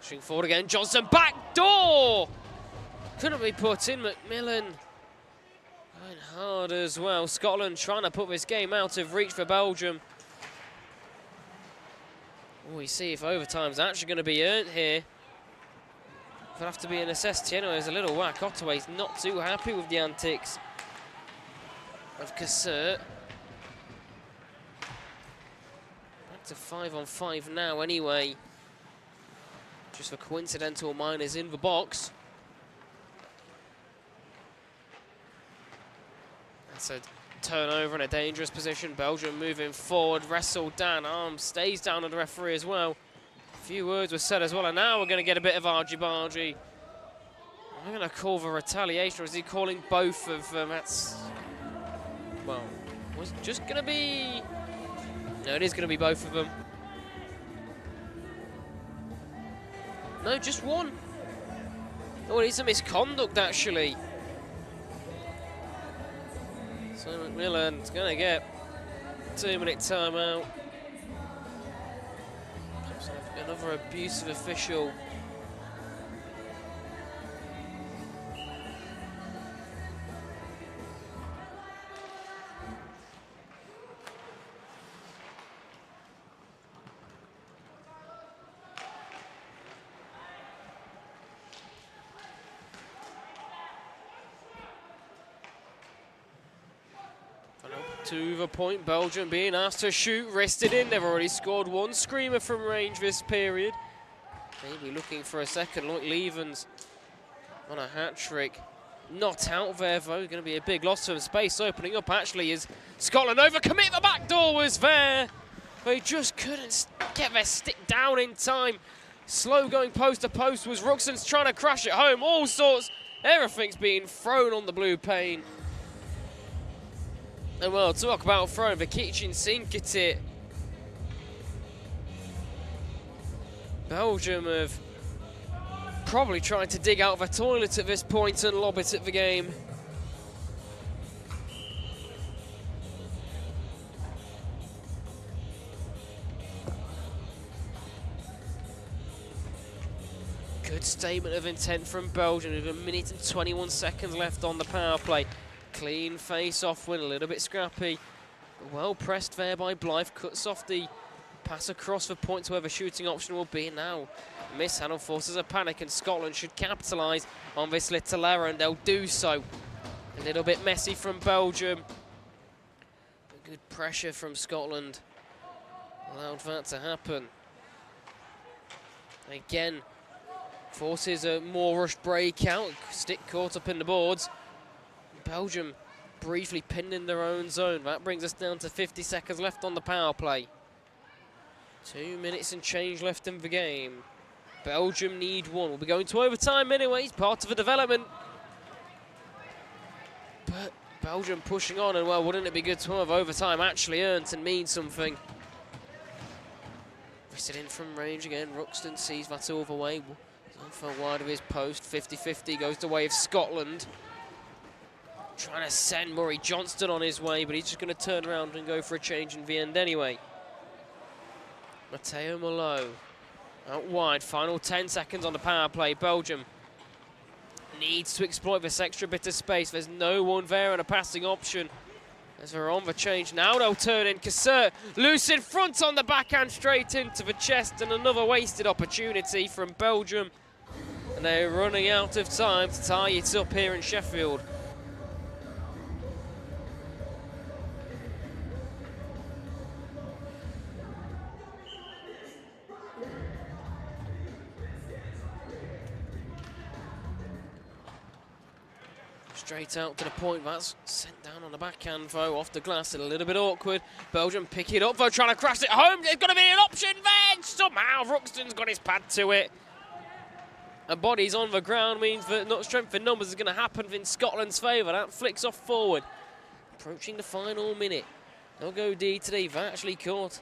Pushing forward again, Johnson, back door! Couldn't be put in, McMillan. Going hard as well. Scotland trying to put this game out of reach for Belgium. We see if overtime's actually going to be earned here. It'll have to be a necessity anyway. There's a little whack. Ottaway's not too happy with the antics of Cassert. Back to 5-on-5 now anyway. Just for coincidental minors in the box. That's a turnover in a dangerous position. Belgium moving forward. Wrestled down. Arm stays down on the referee as well. A few words were said as well, and now we're going to get a bit of argy-bargy. I'm going to call for retaliation, or is he calling both of them? That's, well, was it just going to be... No, it is going to be both of them. No, just one. Oh, it's a misconduct, actually. So McMillan's going to get 2-minute timeout. Another abusive official. To the point, Belgium being asked to shoot, wristed in. They've already scored one screamer from range this period. Maybe looking for a second, like Levens on a hat-trick. Not out there, though. Going to be a big loss of space opening up, actually, as Scotland overcommit. The back door was there. They just couldn't get their stick down in time. Slow going post to post was Ruxton's trying to crash it home. All sorts. Everything's being thrown on the blue pane. And well, talk about throwing the kitchen sink at it. Belgium have probably tried to dig out of a toilet at this point and lob it at the game. Good statement of intent from Belgium with 1 minute and 21 seconds left on the power play. Clean face-off win, a little bit scrappy. Well pressed there by Blythe, cuts off the pass across for points where the shooting option will be now. Mishandle forces a panic, and Scotland should capitalise on this little error, and they'll do so. A little bit messy from Belgium. But good pressure from Scotland allowed that to happen. Again, forces a more rushed breakout, stick caught up in the boards. Belgium briefly pinned in their own zone. That brings us down to 50 seconds left on the power play. 2 minutes and change left in the game. Belgium need one. We'll be going to overtime anyways, part of the development. But Belgium pushing on, and well, wouldn't it be good to have overtime actually earned and mean something? Wristed in from range again. Ruxton sees that all the way. He's on for wide of his post. 50-50 goes the way of Scotland. Trying to send Murray Johnston on his way, but he's just going to turn around and go for a change in the end anyway. Matteo Malo out wide. Final 10 seconds on the power play. Belgium needs to exploit this extra bit of space. There's no one there and a passing option. As they're on the change now, they'll turn in. Cassert loose in front on the backhand, straight into the chest, and another wasted opportunity from Belgium. And they're running out of time to tie it up here in Sheffield. Straight out to the point, that's sent down on the backhand though, off the glass, and a little bit awkward. Belgium pick it up though, trying to crash it home. There's going to be an option then! Somehow Ruxton's got his pad to it. And bodies on the ground means that not strength in numbers is going to happen in Scotland's favour. That flicks off forward. Approaching the final minute. They'll go D today. That actually caught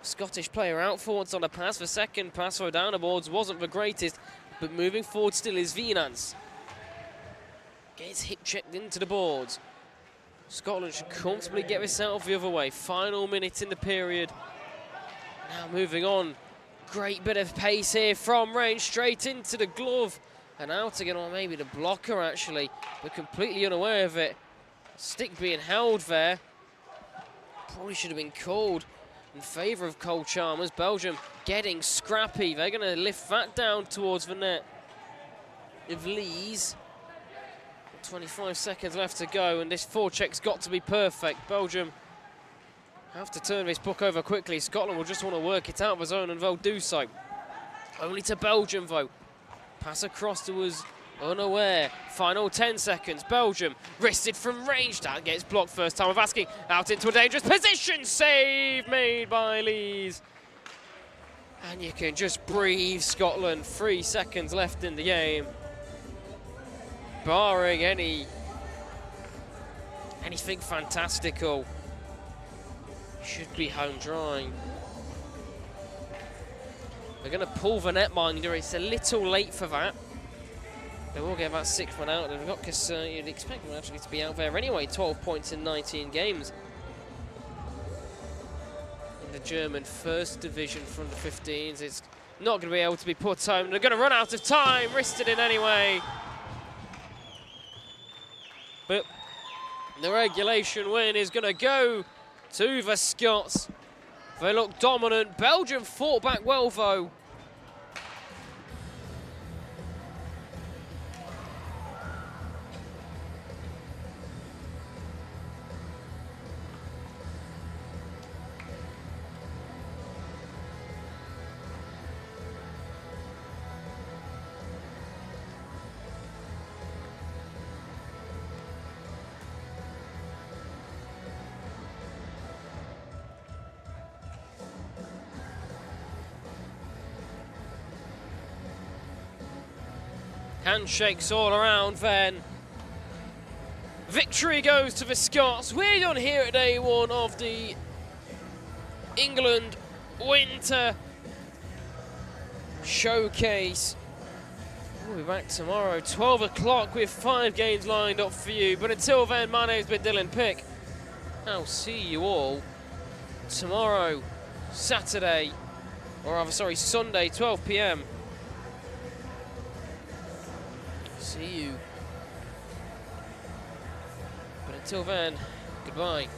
a Scottish player out forwards on a pass. The second pass for down the boards wasn't the greatest, but moving forward still is Venance. Gets hip checked into the boards. Scotland should comfortably get this out of the other way. Final minute in the period. Now moving on. Great bit of pace here from range, straight into the glove. And out again, or maybe the blocker actually, but completely unaware of it. Stick being held there. Probably should have been called in favour of Cole Chalmers. Belgium getting scrappy. They're going to lift that down towards the net of Lees. 25 seconds left to go, and this forecheck's got to be perfect. Belgium have to turn this book over quickly. Scotland will just want to work it out of the zone, and they'll do so. Only to Belgium, though. Pass across to was unaware. Final 10 seconds. Belgium wristed from range. That gets blocked first time of asking. Out into a dangerous position. Save made by Lees. And you can just breathe, Scotland. 3 seconds left in the game. Barring anything fantastical, should be home dry. We're going to pull the netminder. It's a little late for that. They will get about 6 men out. They've got because you'd expect them actually to be out there anyway. 12 points in 19 games. In the German first division from the 15s, it's not going to be able to be put home. They're going to run out of time. Risked it in anyway. But the regulation win is going to go to the Scots. They look dominant. Belgium fought back well, though. Handshakes all around then. Victory goes to the Scots. We're done here at day 1 of the England Winter Showcase. We'll be back tomorrow, 12 o'clock, with 5 games lined up for you. But until then, my name's been Dylan Pick. I'll see you all tomorrow, Sunday, 12 p.m. See you. But until then, goodbye.